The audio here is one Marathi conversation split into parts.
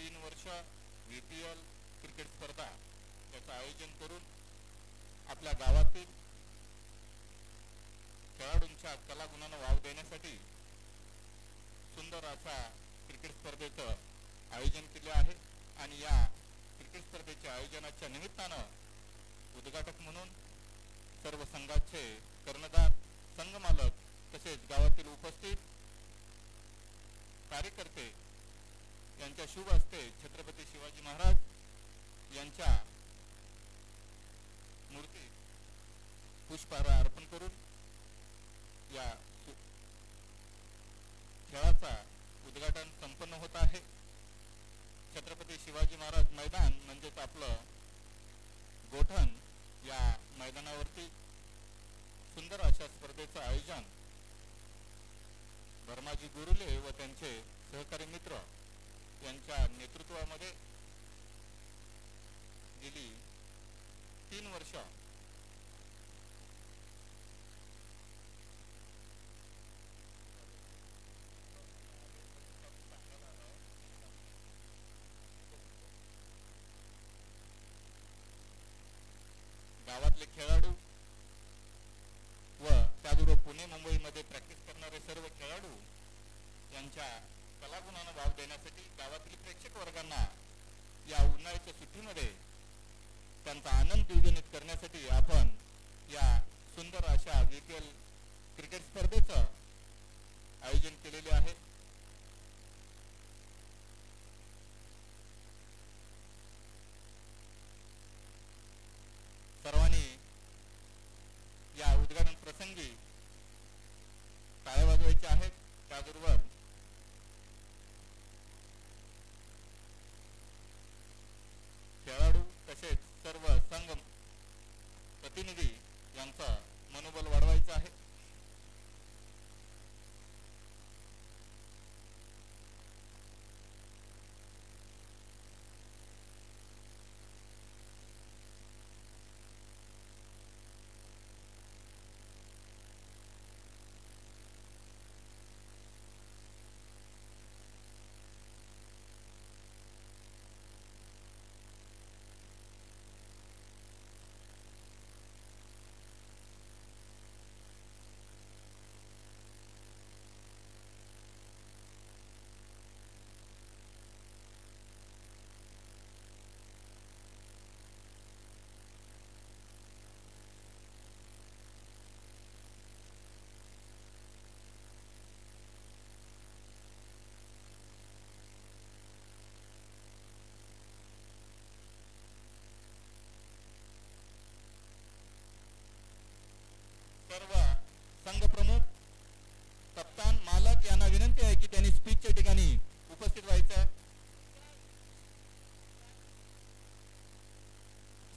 3 वर्ष VPL क्रिकेट स्पर्धा याचं आयोजन करून आपल्या गावातील खेळाडूंच्या कलागुणांना वाव देण्यासाठी सुंदर अशा क्रिकेट स्पर्धेचं आयोजन केले आहे. आणि या क्रिकेट स्पर्धेच्या आयोजनाच्या निमित्तानं उद्घाटक म्हणून सर्व संघाचे कर्णधार, संघ मालक तसेच गावातील उपस्थित कार्यकर्ते यांच्या शुभ हस्ते छत्रपती शिवाजी महाराज यांच्या मूर्ती पुष्पहार अर्पण करून या खेळाचा उद्घाटन संपन्न होत आहे. छत्रपती शिवाजी महाराज मैदान म्हणजेच आपलं गोठण या मैदानावरती सुंदर अशा स्पर्धेचं आयोजन धर्माजी गुरुले व त्यांचे सहकारी मित्र यांच्या नेतृत्वामध्ये गेली 3 वर्ष गावातले खेळाडू व त्याचबरोबर पुणे मुंबईमध्ये प्रॅक्टिस करणारे सर्व खेळाडू यांच्या कलागुणांना वाव देण्यासाठी गावातील प्रेक्षक वर्गांना या उन्हाळ्याच्या सुट्टीमध्ये त्यांचा आनंद द्विगुणित करण्यासाठी आपण या सुंदर अशा VPL क्रिकेट स्पर्धेचं आयोजन केलेले आहे. सर्वांनी या उद्घाटन प्रसंगी टाळ्या वाजवायच्या आहेत. त्याचबरोबर खेळाडू तसेच सर्व संघ प्रतिनिधी यांचं मनोबल वाढवायचं आहे. सर्व संघ प्रमुख, कप्तान, मालक यांना विनंती आहे की त्यांनी स्पीचच्या ठिकाणी उपस्थित व्हायचं.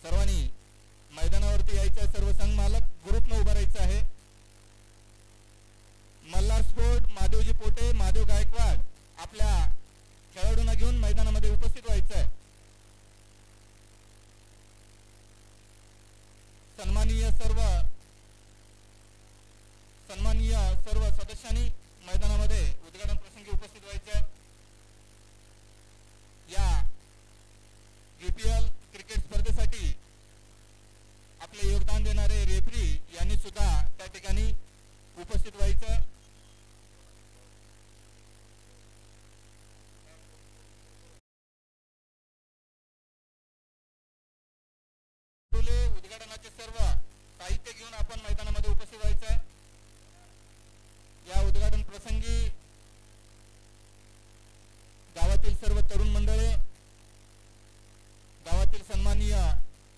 सर्वांनी मैदानावरती यायचं. सर्व संघ मालक ग्रुपनं उभं राहायचं आहे. मल्हार स्पोर्ट, महादेवजी पोटे, महादेव गायकवाड आपल्या खेळाडूंना घेऊन मैदानामध्ये उपस्थित व्हायचं आहे. सन्माननीय सर्व सदस्यांनी मैदानामध्ये उद्घाटन प्रसंगी उपस्थित व्हायचे. या VPL क्रिकेट स्पर्धेसाठी आपले योगदान देणारे रेफरी यांनी सुद्धा त्या ठिकाणी उपस्थित व्हायचं. उद्घाटनाचे सर्व साहित्य घेऊन आपण मैदानामध्ये उपस्थित व्हायचं आहे. या उद्घाटन प्रसंगी गावातील सर्व तरुण मंडळे, गावातील सन्माननीय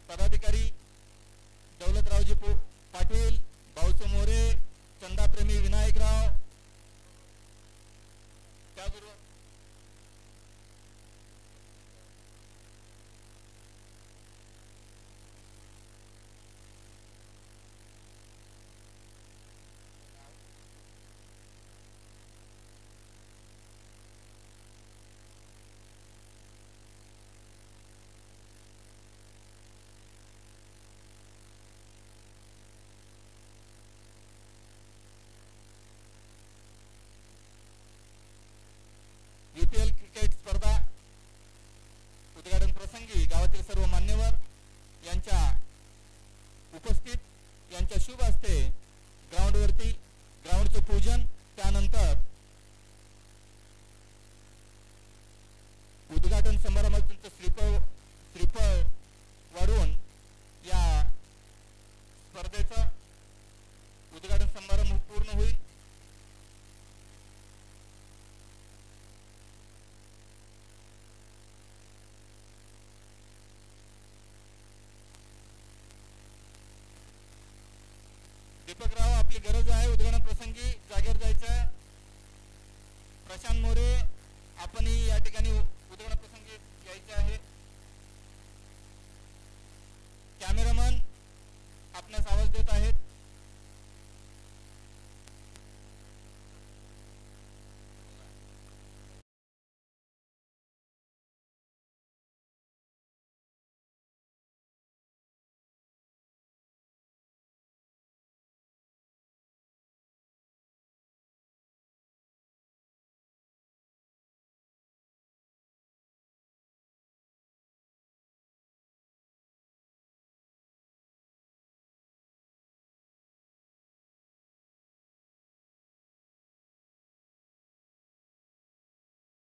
पदाधिकारी दौलतरावजी पाटील, भाऊसो मोरे, चंदाप्रेमी विनायकराव, त्याबरोबर ज्यांच्या शुभ हस्ते ग्राउंडवरती ग्राउंडचे पूजन, त्यानंतर उद्घाटन समारंभाचं श्रीफळ वाढवून या स्पर्धेचा उद्घाटन समारंभ पूर्ण होईल. दीपकराव, आपली गरज आहे उद्घाटन प्रसंगी जागेवर जायचं. प्रशांत मोरे, आपणही या ठिकाणी उद्घाटन प्रसंगी यायचे आहे. कॅमेरामन आपणास आवाज देत आहेत.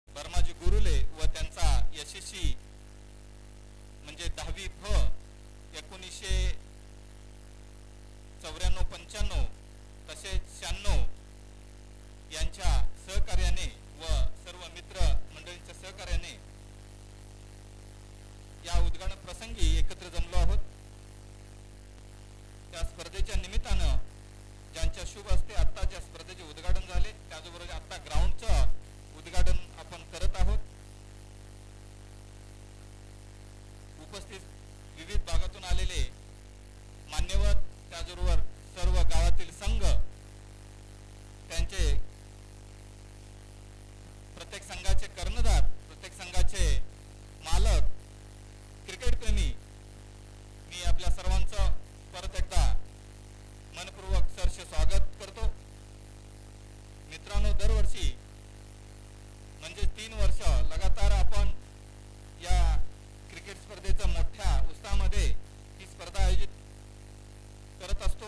बर्माजी गुरुले व त्यांचा यशस्वी म्हणजे 10वी फ 1994-95 तसेच 96 यांच्या सहकार्याने व सर्व मित्र मंडळींच्या सहकार्याने या उद्घाटन प्रसंगी एकत्र जमलो आहोत. त्या स्पर्धेच्या निमित्तानं ज्यांच्या शुभ हस्ते आता ज्या स्पर्धेचे उद्घाटन झाले, त्याचबरोबर आता ग्राउंडचं उद्घाटन आपण करत आहोत. उपस्थित विविध भागातून आलेले मान्यवर, त्याचबरोबर सर्व गावातील संघ, त्यांचे प्रत्येक संघाचे कर्णधार, प्रत्येक संघाचे मालक, क्रिकेट प्रेमी, मी आपल्या सर्वांचं परत एकदा मनपूर्वक सहर्ष स्वागत करतो. मित्रांनो, दरवर्षी म्हणजे 3 वर्ष लगातार आपण या क्रिकेट स्पर्धेचा मोठ्या उत्साहामध्ये ही स्पर्धा आयोजित करत असतो.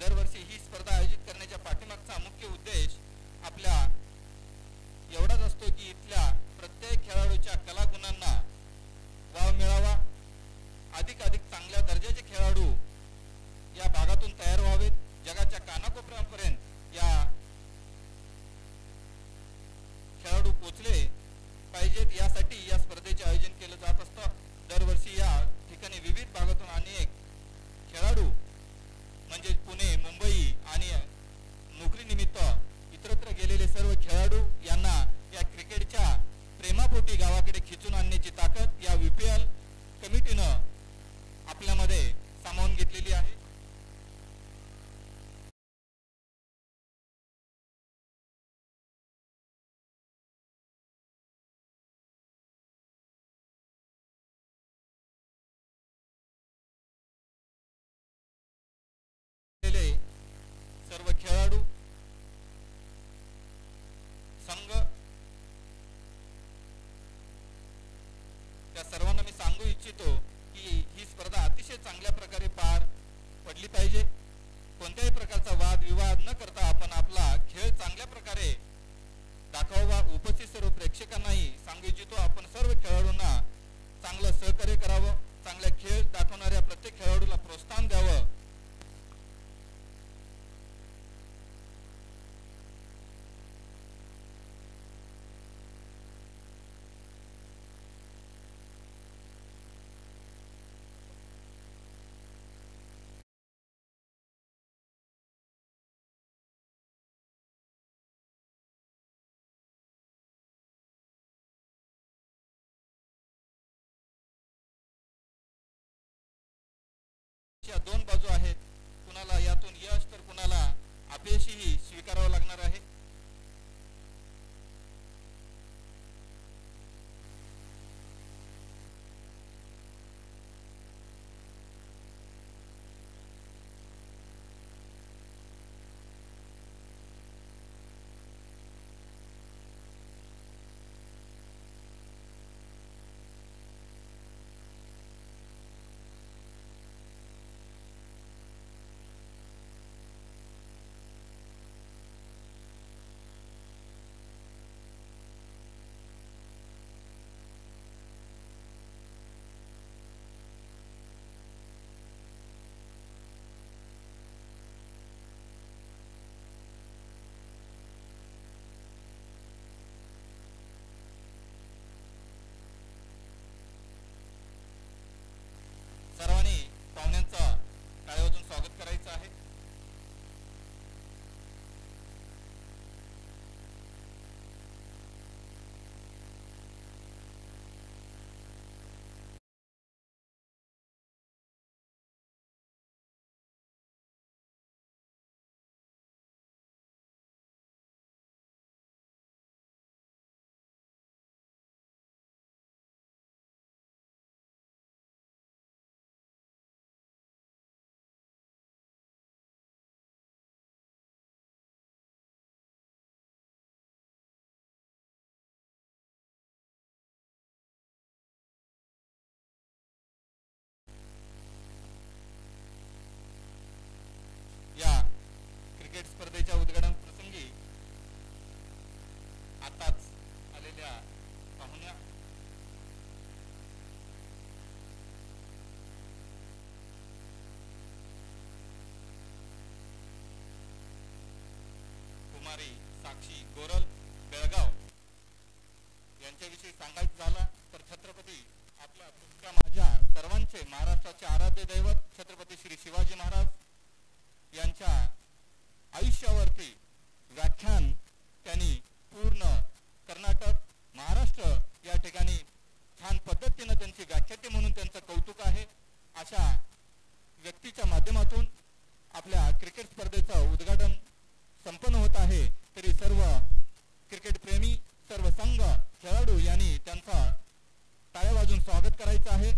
दरवर्षी ही स्पर्धा आयोजित करण्याच्या पाठीमागचा मुख्य उद्देश आपल्या एवढाच असतो की इथल्या प्रत्येक खेळाडूच्या कलागुणांना वाव मिळावा, अधिकाधिक चांगल्या दर्जाचे खेळाडू या भागातून तयार व्हावेत, जगाच्या कानाकोपऱ्यापर्यंत या खेळाडू पोचले पाहिजेत, यासाठी या स्पर्धेचे आयोजन केलं जात असतं. दरवर्षी या ठिकाणी विविध भागातून अनेक खेळाडू म्हणजे पुणे, मुंबई आणि नोकरीनिमित्त इतरत्र गेलेले सर्व खेळाडू यांना या क्रिकेटच्या प्रेमापोटी गावाकडे खिचून आणण्याची ताकद या VPL कमिटीनं आपल्यामध्ये सामावून घेतलेली आहे. सर्व खेळाडू, संघ, त्या सर्वांना मी सांगू इच्छितो की ही स्पर्धा अतिशय चांगल्या प्रकारे पार पडली पाहिजे. कोणत्याही प्रकारचा वाद विवाद न करता आपण आपला खेळ चांगल्या प्रकारे दाखवावा. उपस्थित सर्व प्रेक्षकांनाही सांगू इच्छितो, आपण सर्व खेळाडूंना चांगलं सहकार्य करावं, चांगला खेळ दाखवणाऱ्या प्रत्येक खेळाडूला प्रोत्साहन द्यावं. दोन बाजू आहेत, कुणाला यातून यश तर कुणाला अपयशही स्वीकारावं लागणार आहे. क्रिकेट स्पर्धेच्या उद्घाटन प्रसंगी आताच आलेल्या पाहुण्या कुमारी साक्षी गोरल बेळगाव यांच्याविषयी सांगायचं झालं तर छत्रपती आपल्या तुमच्या माझ्या सर्वांचे महाराष्ट्राचे आराध्य दैवत छत्रपती श्री शिवाजी महाराज यांच्या आयुष्यावरती व्याख्यान त्यांनी पूर्ण कर्नाटक महाराष्ट्र या ठिकाणी छान पद्धतीनं त्यांची व्याख्याते म्हणून त्यांचं कौतुक आहे. अशा व्यक्तीच्या माध्यमातून आपल्या क्रिकेट स्पर्धेचं उद्घाटन संपन्न होत आहे. तरी सर्व क्रिकेट प्रेमी सर्व संघ खेळाडू यांनी त्यांचा टाळ्या वाजून स्वागत करायचं आहे.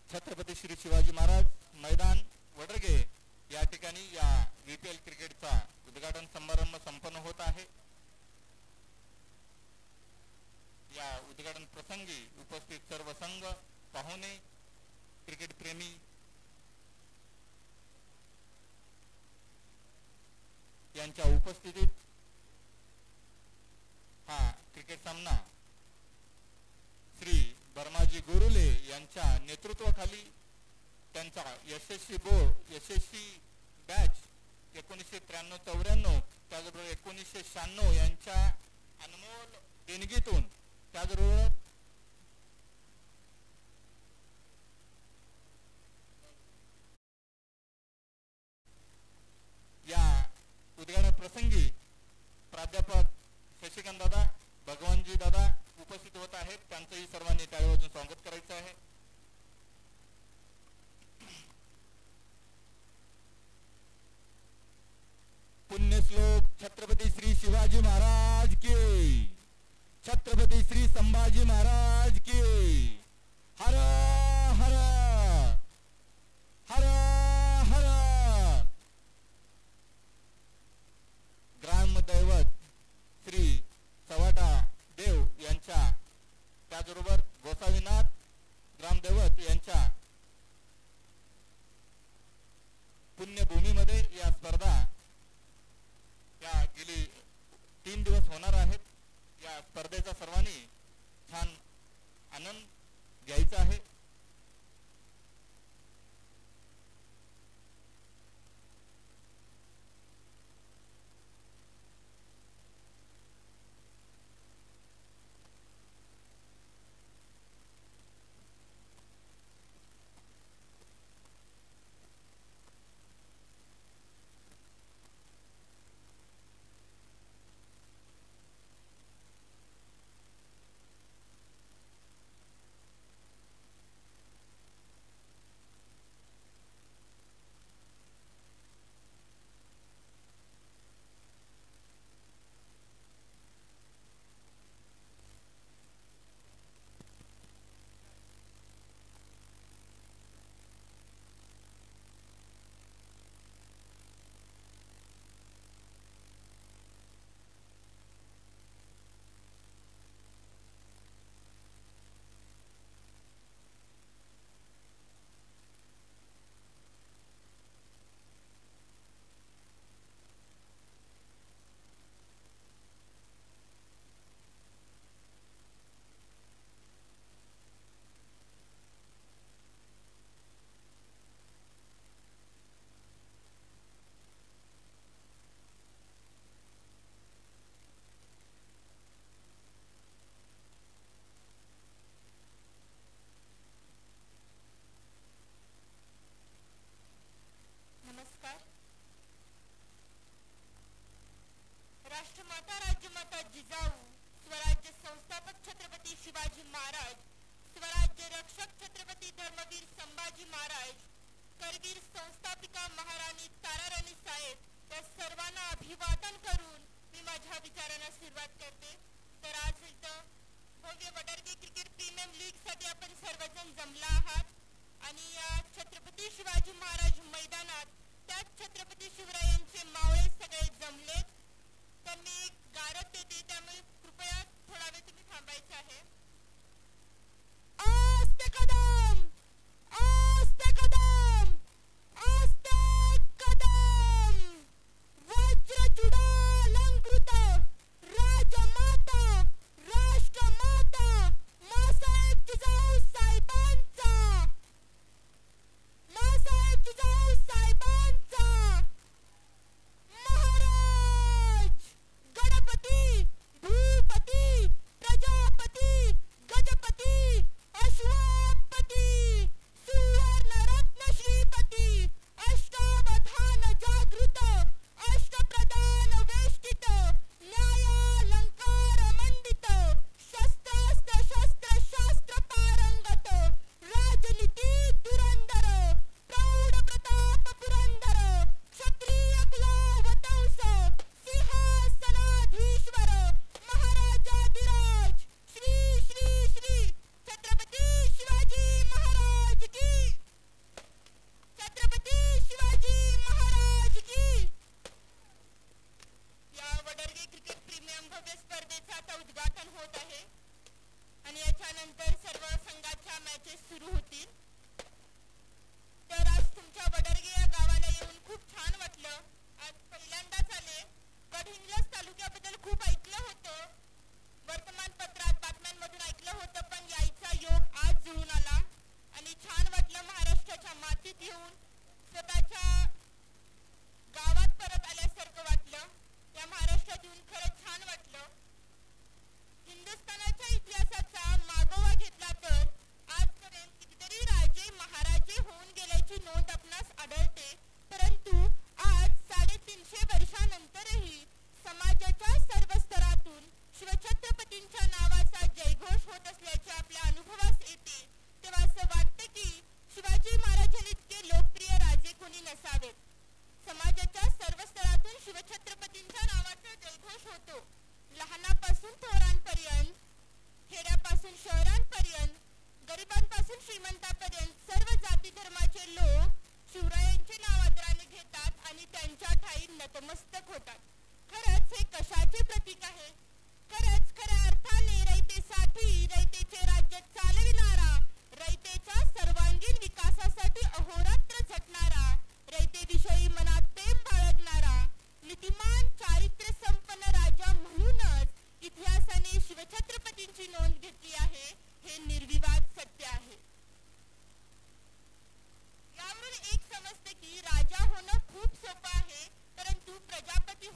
छत्रपती श्री शिवाजी महाराज मैदान वडरगे या ठिकाणी या VPL क्रिकेटचा उद्घाटन समारंभ संपन्न होत आहे. या उद्घाटन प्रसंगी उपस्थित सर्व संघ पाहुणे क्रिकेट प्रेमी यांच्या उपस्थितीत हा क्रिकेट सामना श्री बर्माजी गुरुले यांच्या नेतृत्वाखाली त्यांचा यशस्वी बॅच 1993-94 त्याचबरोबर 1996 यांच्या अनमोल देणगीतून त्याचबरोबर या उद्घाटन प्रसंगी प्राध्यापक शशिकांत दादा भगवानजी दादा उपस्थित होत आहेत. त्यांचंही सर्वांनी टाळ्या वाजून स्वागत करायचं आहे. पुण्यश्लोक छत्रपती श्री शिवाजी महाराज की, छत्रपती श्री संभाजी महाराज की, हर हर हर हर. ग्रामदैवत श्री सवाटा देव यांच्या त्याचबरोबर गोसावीनाथ ग्रामदैवत यांच्या पुण्यभूमीमध्ये या स्पर्धा या गेली 3 दिवस होणार आहेत. या स्पर्धेचा सर्वांनी छान आनंद घ्यायचा आहे. माता जिजाऊ, स्वराज्य संस्थापक छत्रपती शिवाजी महाराज, स्वराज्य रक्षक छत्रपती धर्मवीर संभाजी महाराज, करवीर संस्थापिका महाराणी ताराराणी साहेब या सर्वांना अभिवादन करून मी माझ्या विचारांना सुरुवात करते. तर आज इथं भव्य वडरगे क्रिकेट प्रीमियम लीग साठी आपण सर्वजण जमला आहात आणि या छत्रपती शिवाजी महाराज मैदानात त्याच छत्रपती शिवरायांचे मावळे सगळे जमलेत. तर मी गारद देते, त्यामुळे कृपया थोडा वेळ तुम्ही थांबायचं आहे. आस्ते कदम, आस्ते कदम, आस्ते कदम. वज्रचूडालंकृत राजमाता, राष्ट्रमाता मासाहेब जिजाऊ साहेबांचा, मासाहेब जिजाऊ साहेबांचा महाराज, गणपती, भूपती, प्रजापती, गजपती, अश्वपती, सुवर्णरत्न श्रीपती, अष्टावधान जागृत, अष्टप्रधान वेष्टित, न्यायालंकार मंडित, शस्त्रास्त्र शस्त्र शास्त्र पारंगत, राजनीती धुरंधर, प्रौढ प्रताप पुरंदर, क्षत्रिय कुलावतंस, सिंहासनाधीश्वर, महाराजाधिराज, श्री श्री श्री छत्रपती शिवाजी महाराज की, छत्रपती शिवाजी महाराज की. या वडरगे क्रिकेट प्रीमियम भव्य स्पर्धेचं आता उद्घाटन होत आहे आणि याच्यानंतर सर्व संघाच्या मॅचेस सुरू होतील. तर आज तुमच्या वडरगे या गावाला येऊन खूप छान वाटलं. आज पहिल्यांदाच आले. गडहिंग्लज तालुक्याबद्दल खूप ऐकलं होतं, वर्तमानपत्रात बातम्यांमधून ऐकलं होतं, पण यायचा योग आज जुळून आला आणि छान वाटलं. महाराष्ट्राच्या मातीत येऊन स्वतःच्या गावात परत आल्यासारखं वाटलं. या महाराष्ट्रात येऊन खरंच छान वाटलं. हिंदुस्थानाच्या इतिहासाचा मागोवा घेतला तर आजपर्यंत कितीतरी राजे महाराजे होऊन गेल्याची नोंद आपणास आढळते, परंतु आज 350 वर्षानंतरही समाजाच्या सर्व स्तरातून शिवछत्रपतींच्या नावाचा जयघोष होत असल्याचे आपल्या अनुभवास येते. तेव्हा असं वाटते की शिवाजी महाराजांनी इतके लोकप्रिय राजे कोणी नसावेत. समाजाच्या सर्व स्तरातून शिवछत्रपतींच्या नावाचा जयघोष होतो. लहानापासून थोरांपर्यंत, खेड्यापासून शहरांपर्यंत, गरिबांपासून श्रीमंतापर्यंत सर्व जाती धर्माचे लोक शिवरायांचे नाव आदराने घेतात आणि त्यांच्या ठाई नतमस्तक होतात. खरंच हे कशाचे प्रतीक आहे? खरंच खऱ्या अर्थाने रयतेसाठी, रयतेचे राज्य चालविणारा, रयतेच्या सर्वांगीण विकासासाठी अहोरात्र झटणारा, रयतेविषयी मनात प्रेम बाळगणारा, नीतिमान चारित्र्य संपन्न राजा म्हणूनच इतिहासाने शिवछत्रपतींची नोंद घेतली आहे, हे निर्विवाद सत्य आहे. यावरून एक समजते की राजा होणं खूप सोपं आहे, परंतु प्रजापती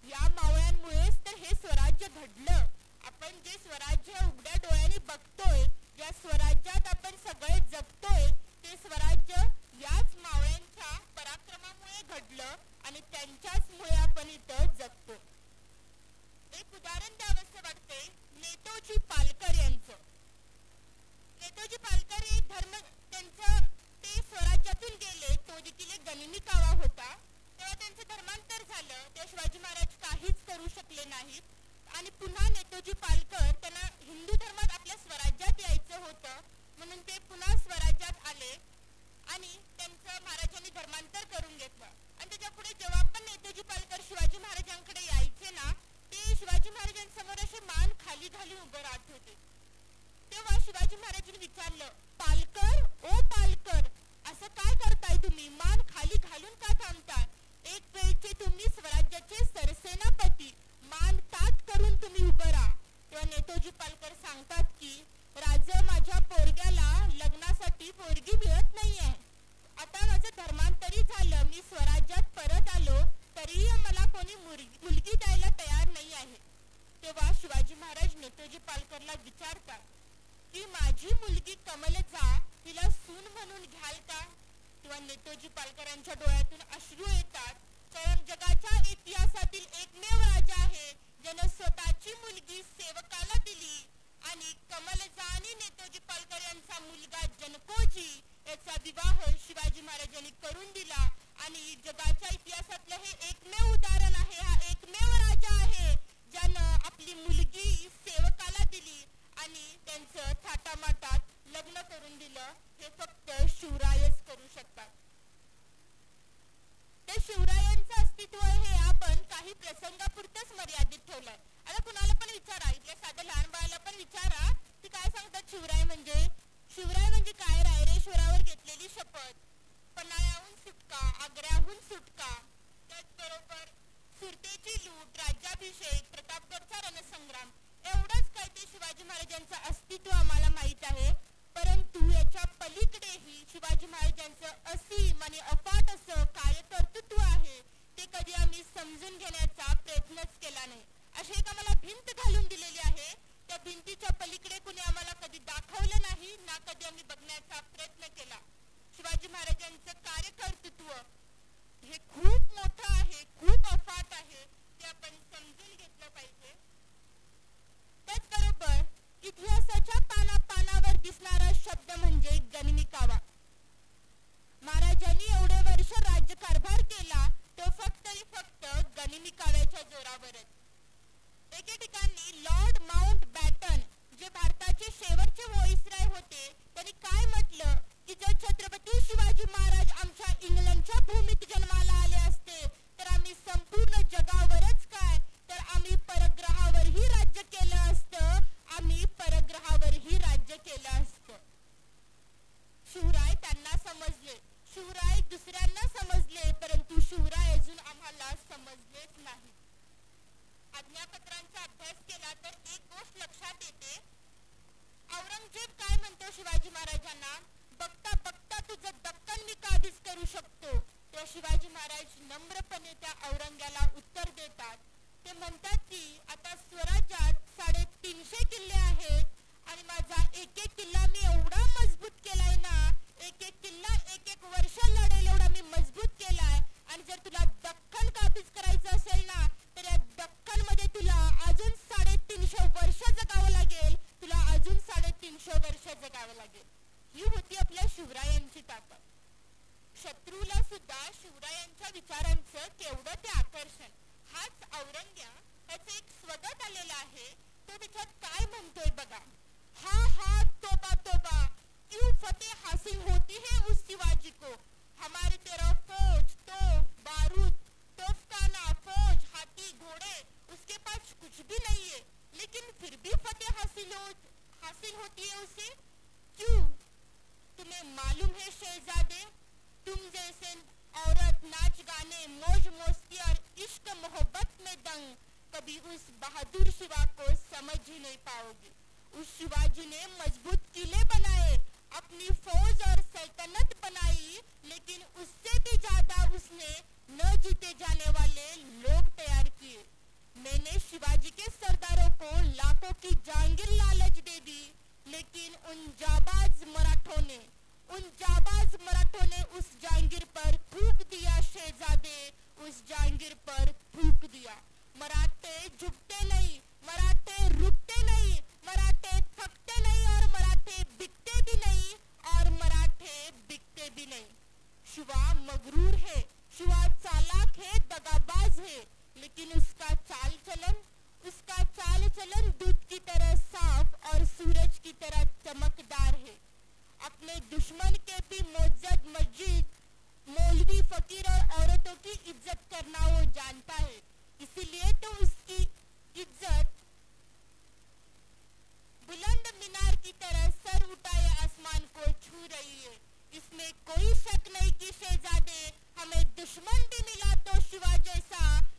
या मावळ्यांमुळेच तर हे स्वराज्य घडलं. आपण जे स्वराज्य उघड्या डोळ्यांनी बघतोय, ज्या स्वराज्यात आपण सगळे जगतोय, ते स्वराज्य याच मावळ्यांच्या पराक्रमामुळे घडलं आणि त्यांच्याचमुळे आपण इथं जगतो. एक उदाहरण द्यावंसं वाटते नेताजी पालकर यांचं. नेताजी पालकर हे ते स्वराज्यातून गेले. तो देखील एक गनिमी कावा होता. तेव्हा त्यांचं धर्मांतर झालं. तेव्हा शिवाजी महाराज काहीच करू शकले नाहीत आणि पुन्हा नेताजी पालकर त्यांना हिंदू धर्मात आपल्या स्वराज्यात यायचं होतं, म्हणून ते पुन्हा स्वराज्यात आले आणि त्यांचं महाराजांनी धर्मांतर करून घेतलं. आणि त्याच्या पुढे जेव्हा पण नेताजी पालकर शिवाजी महाराजांकडे यायचे ना, ते शिवाजी महाराजांसमोर असे मान खाली घालून उभं राहत होते. तेव्हा शिवाजी महाराजांनी विचारलं, पालकर, ओ पालकर, असं काय करताय तुम्ही? मान खाली घालून का थांबताय? एक वेळचे तुम्ही स्वराज्याचे सरसेनापती, मान ताठ करून तुम्ही उभं राहा. तेव्हा नेताजी पालकर सांगतात की राजा, माझ्या पोरग्याला लग्नासाठी पोरगी मिळत नाहीये. आता माझं धर्मांतरी झालं, मी स्वराज्यात परत आलो, तरीही मला कोणी मुलगी द्यायला तयार नाही आहे. तेव्हा शिवाजी महाराज नेताजी पालकरला विचारतात की माझी मुलगी कमलचा, तिला सून म्हणून घ्याल का? तेव्हा नेताजी पालकरांच्या डोळ्यातून अश्रू येतात, कारण जगाच्या इतिहासातील एकमेव राजा आहे ज्यानं स्वतःची मुलगी सेवकाला दिली आणि कमलचा आणि नेताजी पालकर यांचा मुलगा जनकोजी याचा विवाह शिवाजी महाराजांनी करून दिला. आणि जगाच्या इतिहासातलं हे एकमेव उदाहरण आहे. हा एकमेव राजा आहे ज्यानं आपली मुलगी सेवकाला दिली आणि त्यांचं थाटामाटात लग्न करून दिलं. हे फक्त शिवरायच करू शकतात. ते शिवरायांचं अस्तित्व हे आपण काही प्रसंगापुरतच मर्यादित ठेवलंय. आता कुणाला पण विचारा, इथल्या साध्या लहान बाळाला पण विचारा की काय सांगतात शिवराय म्हणजे? शिवराय म्हणजे काय? रायरेश्वरावर घेतलेली शपथ, पन्हाळ्याहून सुटका, आग्र्याहून सुटका, त्याचबरोबर सुरतेची लूट, राज्याभिषेक, प्रतापगडचा रणसंग्राम, एवढंच काय ते शिवाजी महाराजांचं अस्तित्व आम्हाला माहीत आहे. परंतु याच्या पलीकडेही शिवाजी महाराजांचं असीम आणि अफाट असं कार्यकर्तृत्व आहे, ते कधी आम्ही समजून घेण्याचा प्रयत्नच केला नाही. अशी एक आम्हाला भिंत घालून दिलेली आहे, त्या भिंतीच्या पलीकडे कुणी आम्हाला कधी दाखवलं नाही, ना कधी आम्ही बघण्याचा प्रयत्न केला. शिवाजी महाराजांचं कार्यकर्तृत्व हे खूप मोठं आहे, खूप अफाट आहे, ते आपण समजून घेतलं पाहिजे. त्याचबरोबर इतिहासाच्या पानापानावर दिसणारा शब्द म्हणजे गनिमी कावा. महाराजांनी एवढे वर्ष राज्यकारभार केला तो फक्त गनिमी काव्याच्या जोरावरच. एके ठिकाणी लॉर्ड माउंट बॅटन, जे भारताचे शेवटचे व्हाईसरॉय होते, त्यांनी काय म्हटलं की जर छत्रपती शिवाजी महाराज आमच्या इंग्लंडच्या भूमीत जन्माला आले असते तर आम्ही संपूर्ण जगावरच काय, तर आम्ही परग्रहावरही राज्य केलं असतं, आम्ही परग्रहावरही राज्य केलं असतं. शिवराय त्यांना समजले, शिवराय दुसऱ्यांना समजले, परंतु शिवराय अजून आम्हाला समजलेच नाही. आज्ञापत्रांचा अभ्यास केला तर एक गोष्ट लक्षात येते. औरंगजेब काय म्हणतो शिवाजी महाराजांना, बघता बघता तुझं दक्कन मी काबीज करू शकतो. तेव्हा शिवाजी महाराज नम्रपणे त्या औरंग्याला उत्तर देतात. ते म्हणतात की आता स्वराज्यात 350 किल्ले आहेत आणि माझा एक एक किल्ला मी एवढा मजबूत केलाय ना, एक एक किल्ला एक एक वर्ष लढेल एवढा मी मजबूत केलाय. आणि जर तुला दक्कन काबीज करायचं असेल ना, तर या दक्कन मध्ये तुला अजून 350 वर्ष जगावं लागेल, तुला अजून 350 वर्ष जगावं लागेल. ही होती आपल्या शिवरायांची ताकद. शत्रूला सुद्धा शिवरायांच्या विचारांचं केवढं ते आकर्षण. हाच औरंग्या, त्याचं एक स्वगत आलेला आहे, तो त्याच्यात काय म्हणतोय बघा. हा हा तोबा तोबा, क्यों फतेह हासिल होती है उस शिवाजी को, हमारे तेरा फौज, तोप, बारूद, तोफखाना, फौज, हाथी, घोड़े, उसके पास कुछ भी नहीं है, लेकिन फिर भी फतेह हासिल होती है उसे, क्यों? तुम्हें मालूम है शहजादे, तुम जैसे औरत नाच गाने, मौज मस्ती और इश्क मोहब्बत में दंग कभी उस बहादुर शिवा को समझ ही नहीं पाओगे. उस शिवाजी ने मजबूत किले बनाए, अपनी फौज और सल्तनत बनाई, लेकिन उससे भी ज्यादा उसने न जीते जाने वाले लोग तैयार किए. झुकते नहीं, मराठे रुकते नहीं, मराठे थकते नहीं और मराठे बिकते भी नहीं और मराठे बिकते भी नहीं। शिवा मगरूर है, शिवा चालाक है, दगाबाज है, लेकिन उसका चाल चलन दूध की तरह साफ और सूरज की तरह चमकदार है। अपने दुश्मन के भी मोज्जद मस्जिद, मौलवी, फकीर और औरतों की इज्जत करना वो जानता है, इसीलिए तो उसकी इज्जत बुलंद मीनार की तरह सर उठाए आसमान को छू रही है। इसमें कोई शक नहीं कि शहजादे, हमें दुश्मन भी मिला तो शिवा जैसा,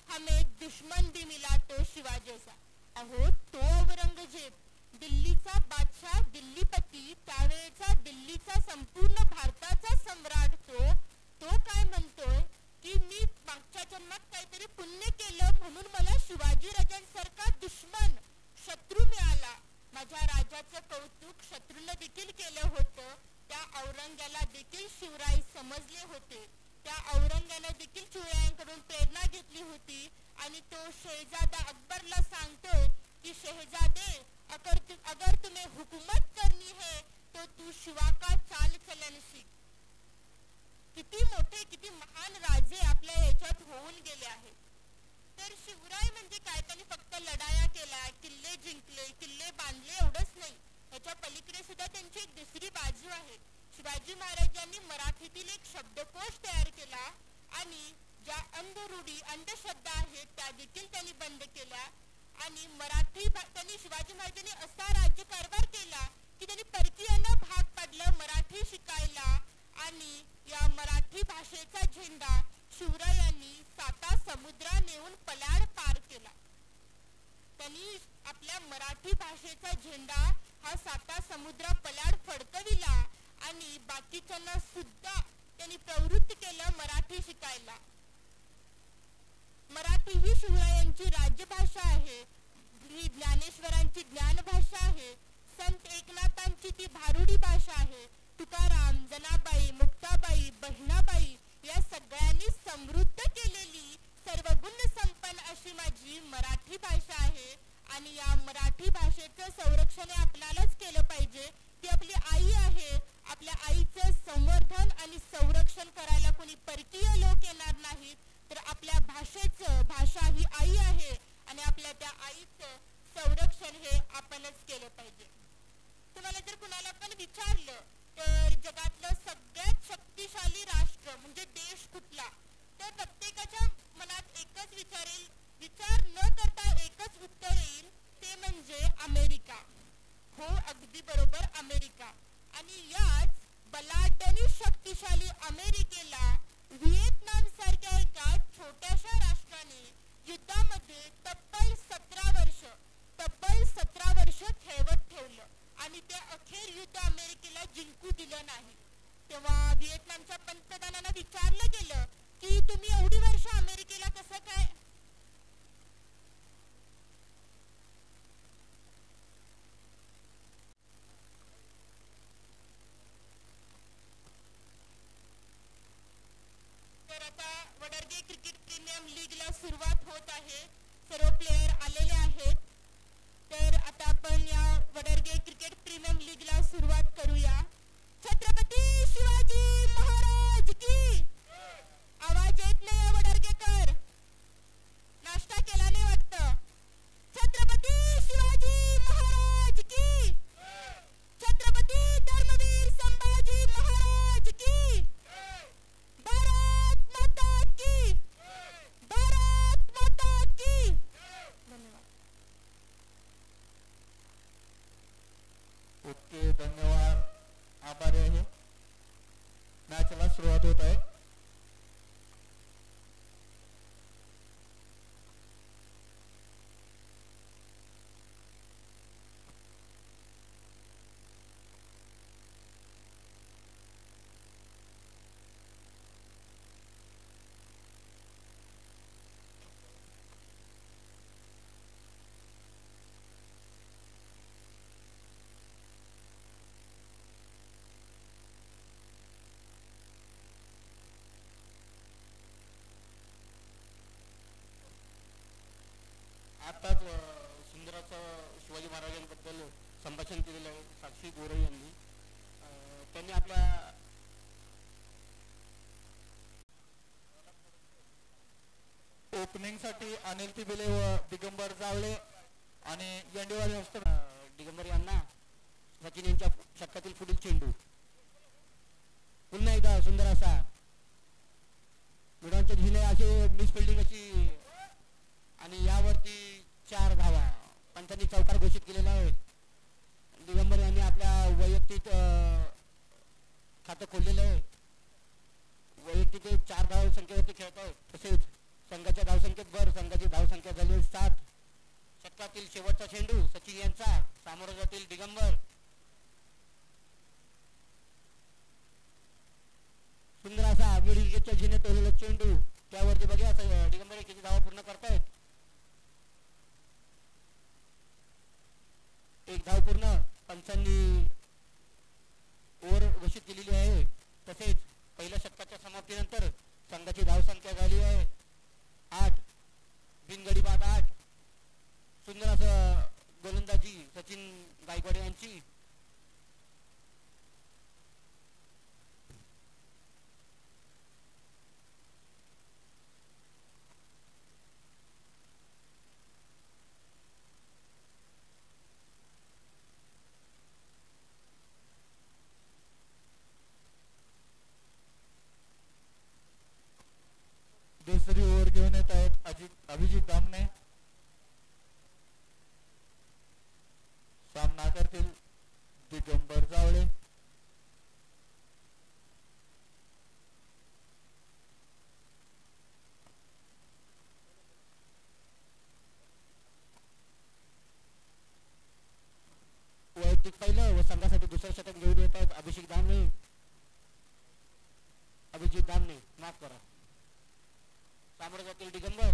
हमें दुश्मन भी मिला तो शिवा जैसा। अहो तो औरंगजेब, दिल्लीचा बादशाह, दिल्लीपती, त्यावेळेचा दिल्लीचा संपूर्ण भारताचा सम्राट, तो काय म्हणतोय की मी मागच्या जन्मात काहीतरी पुण्य केलं म्हणून मला शिवाजी राजांसारखा दुश्मन, शत्रू मिळाला। माझ्या राजाचं कौतुक शत्रूने देखील केलं होतं, त्या औरंग्याला देखील शिवराय समजले होते, त्या औरंग्याने देखील शिवरायांकडून प्रेरणा घेतली होती आणि तो शहजादा अकबरला सांगतोय कि शहजादे, अगर तुम्हें हुकूमत करनी है तो तू शिवा का चाल चलन सीख। किती मोठे, किती महान राजे आपल्या याच्यात होऊन गेले आहेत। तर शिवराय म्हणजे काय, त्यांनी फक्त लढाया केल्या, किल्ले जिंकले, किल्ले बांधले एवढंच नाही, याच्या पलीकडे सुद्धा त्यांची एक दुसरी बाजू आहे। शिवाजी महाराजांनी मराठीतील एक शब्दकोश तयार केला आणि ज्या अंधरूढी, अंधश्रद्धा आहेत त्या देखील त्यांनी बंद केल्या आणि त्यांनी शिवाजी महाराजांनी असा राज्यकारभार केला की त्यांनी परकीयांना भाग पाडलं मराठी शिकायला आणि या मराठी भाषेचा झेंडा शिवरायांनी 7 समुद्र नेऊन पलाड पार केला। त्यांनी आपल्या मराठी भाषेचा झेंडा हा 7 समुद्र पलाड फडकविला आणि बाकीच्यांना सुद्धा त्यांनी प्रवृत्त केलं मराठी शिकायला। मराठी ही शिवरायांची राजभाषा आहे, ही ज्ञानेश्वरांची ज्ञानभाषा आहे, संत एकनाथांची ती भारुडी भाषा आहे। तुकाराम, जनाबाई, मुक्ताबाई, बहिणाबाई या सगळ्यांनी समृद्ध केलेली सर्वगुण संपन्न अशी माझी मराठी भाषा आहे आणि या मराठी भाषेचं संरक्षण आपल्यालाच केलं पाहिजे। ती आपली आई आहे, आपल्या आईचं संवर्धन आणि संरक्षण करायला कोणी परकीय लोक येणार नाहीत, तर आपल्या भाषा ही आई आहे आणि आपल्या त्या आईचं संरक्षण हे आपणच केलं पाहिजे। तुम्हाला जर कुणाला पण विचारलं तर जगातलं सगळ्यात शक्तिशाली राष्ट्र म्हणजे देश कुठला, तर प्रत्येकाच्या मनात एकच विचार न करता एकच उत्तर येईल, ते म्हणजे अमेरिका। हो, अगदी बरोबर, अमेरिका। आणि याच बलाढ्य शक्तिशाली अमेरिकेला व्हिएतनाम सारख्या एका छोट्याशा राष्ट्राने युद्धामध्ये तब्बल 17 वर्ष खेळवत ठेवलं आणि ते अखेर युद्ध अमेरिकेला जिंकू दिलं नाही। तेव्हा व्हिएतनामच्या पंतप्रधानांना विचारलं गेलं की तुम्ही एवढी वर्ष अमेरिकेला कसं काय वडरगे क्रिकेट प्रीमियम लीगला सुरुवात होत आहे, सर्व प्लेयर आलेले आहेत। तर आता आपण या वडरगे क्रिकेट प्रीमियम लीगला सुरुवात करूया। छत्रपती शिवाजी महाराज की आवाज येत नाही वडरगेकर, नाश्ता केला नाही वाटतं। छत्रपती शिवाजी महाराज की, छत्रपती धर्मवीर संभाजी महाराज की, भारत माता की, भारत माता की। धन्यवाद। ओके, धन्यवाद, आभारी आहे। मॅचला सुरुवात होत आहे। आत्ताच सुंदर असं शिवाजी महाराजांबद्दल संभाषण केलेलं आहे साक्षी गोरे यांनी. त्यांनी आपल्या ओपनिंगसाठी अनिल तिबिले व दिगंबर जावळे आणि यंडेवाडी हॉस्टेल दिगंबर यांना सचिन यांच्या षटकातील पुढील चेंडू पुन्हा एकदा सुंदर असा मिडॉनच्या झिले असे मिसफिल्डिंग अशी आणि यावरती 4 धावा पंचांनी चौकार घोषित केलेला आहे. दिगंबर यांनी आपल्या वैयक्तिक खातं खोललेलं आहे. वैयक्तिक 4 धाव संख्येवरती खेळत आहेत. तसेच संघाच्या धावसंख्येत भर संघाची धावसंख्या झाली 7. षटकातील शेवटचा चेंडू सचिन यांचा सामोरं जातील दिगंबर. सुंदर असा मिडल विकेटच्या झिने तोडलेला चेंडू त्यावरती बघा दिगंबर किती धावा पूर्ण करतायत. 1 धाव पूर्ण पंचांनी ओव्हर घोषित केलेली आहे. तसेच पहिल्या षटकाच्या समाप्तीनंतर संघाची धावसंख्या झाली आहे 8. बिनगडी बाद 8. सुंदर असं गोलंदाजी सचिन गायकवाड यांची. दुसरी ओव्हर घेऊन येत आहेत अभिजित दामने. सामना करतील दिगंबर जावळे. वैयक्तिक पहिलं व संघासाठी दुसरं शतक घेऊन येत आहेत अभिजित दामने माफ करा. सामोरं जातील दिगंबर.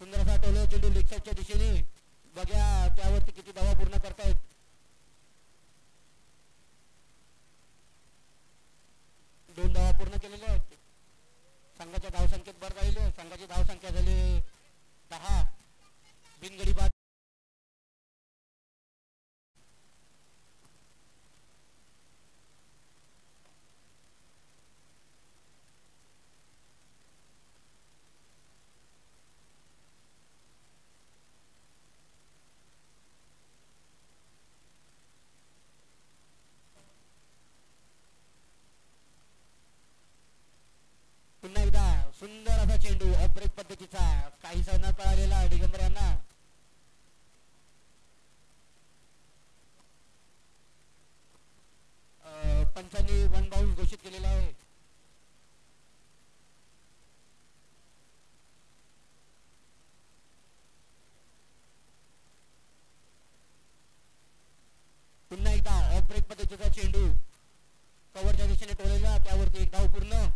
सुंदर असा टोले चेंडू लेग साईडच्या दिशेने बघा त्यावरती किती धावा पूर्ण करतायत. दोन धावा पूर्ण केलेल्या आहेत. संघाच्या धावसंख्येत भर राहिले. संघाची धावसंख्या झाली 10. बिनगडी बाद पुन्हा एकदा सुंदर असा चेंडू ऑफ ब्रेक पद्धतीचा काहीसा न कळालेला दिगंबर यांना. पंचांनी 1 बाउंस घोषित केलेला आहे. पुन्हा एकदा ऑफ ब्रेक पद्धतीचा चेंडू कव्हरच्या दिशेने टोलेला त्यावरती 1 धाव पूर्ण.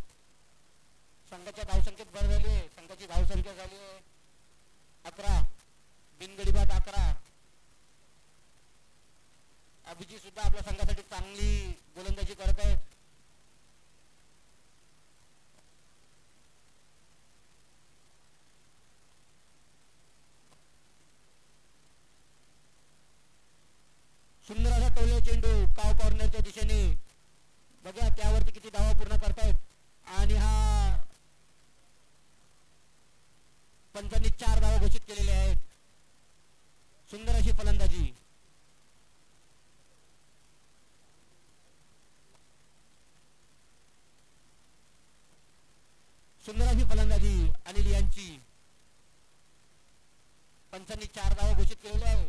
संघाच्या धावसंख्येत भर झाली आहे. संघाची धावसंख्या झाली आहे 11. बिनगडी बाद 11. अभिजित सुद्धा आपल्या संघासाठी चांगली गोलंदाजी करत आहेत. सुंदर असा टोले चेंडू काव कॉर्नरच्या दिशेने बघा त्यावरती किती धावा पूर्ण करतायत. आणि हा पंचांनी 4 धावा घोषित केलेल्या आहेत. सुंदर अशी फलंदाजी. सुंदर अशी फलंदाजी अनिल यांची. पंचांनी 4 धावा घोषित केलेल्या आहे.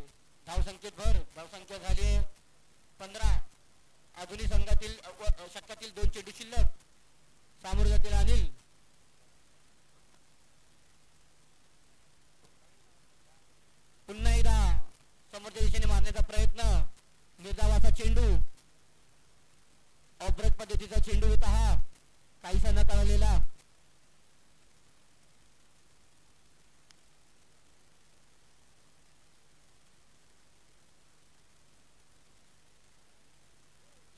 धावसंख्येत भर. धावसंख्या झाली आहे 15. अजूनही संघातील षटकातील 2 चेंडू शिल्लक. सामोरं जातील अनिल. पुन्हा एकदा समोरच्या दिशेने मारण्याचा प्रयत्न. निर्धावाचा चेंडू ऑफ ब्रेक पद्धतीचा चेंडू होता हा काहीसा न कळलेला.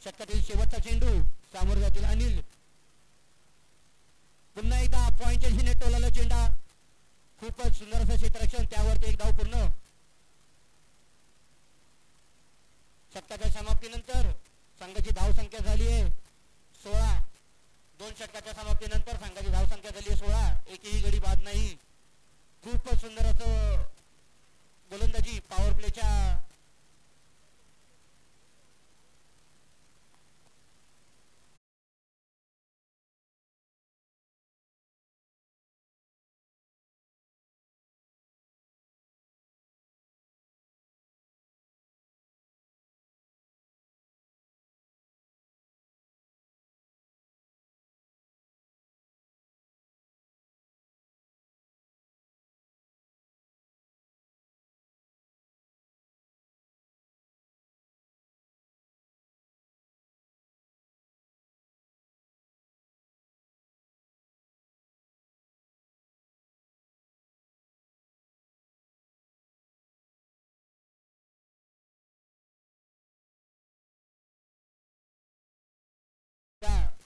षटकातील शेवटचा चेंडू. सामोरं जातील अनिल. पुन्हा एकदा पॉइंटच्या दिशेने टोलाला चेंडा. खूपच सुंदर असं क्षेत्ररक्षण, त्यावरती एक धाव पूर्ण. षटकाच्या समाप्तीनंतर संघाची धावसंख्या झाली आहे 16. 2 षटकाच्या समाप्तीनंतर संघाची धावसंख्या झाली आहे 16. एकही गडी बाद नाही. खूपच सुंदर असं गोलंदाजी पॉवर प्लेच्या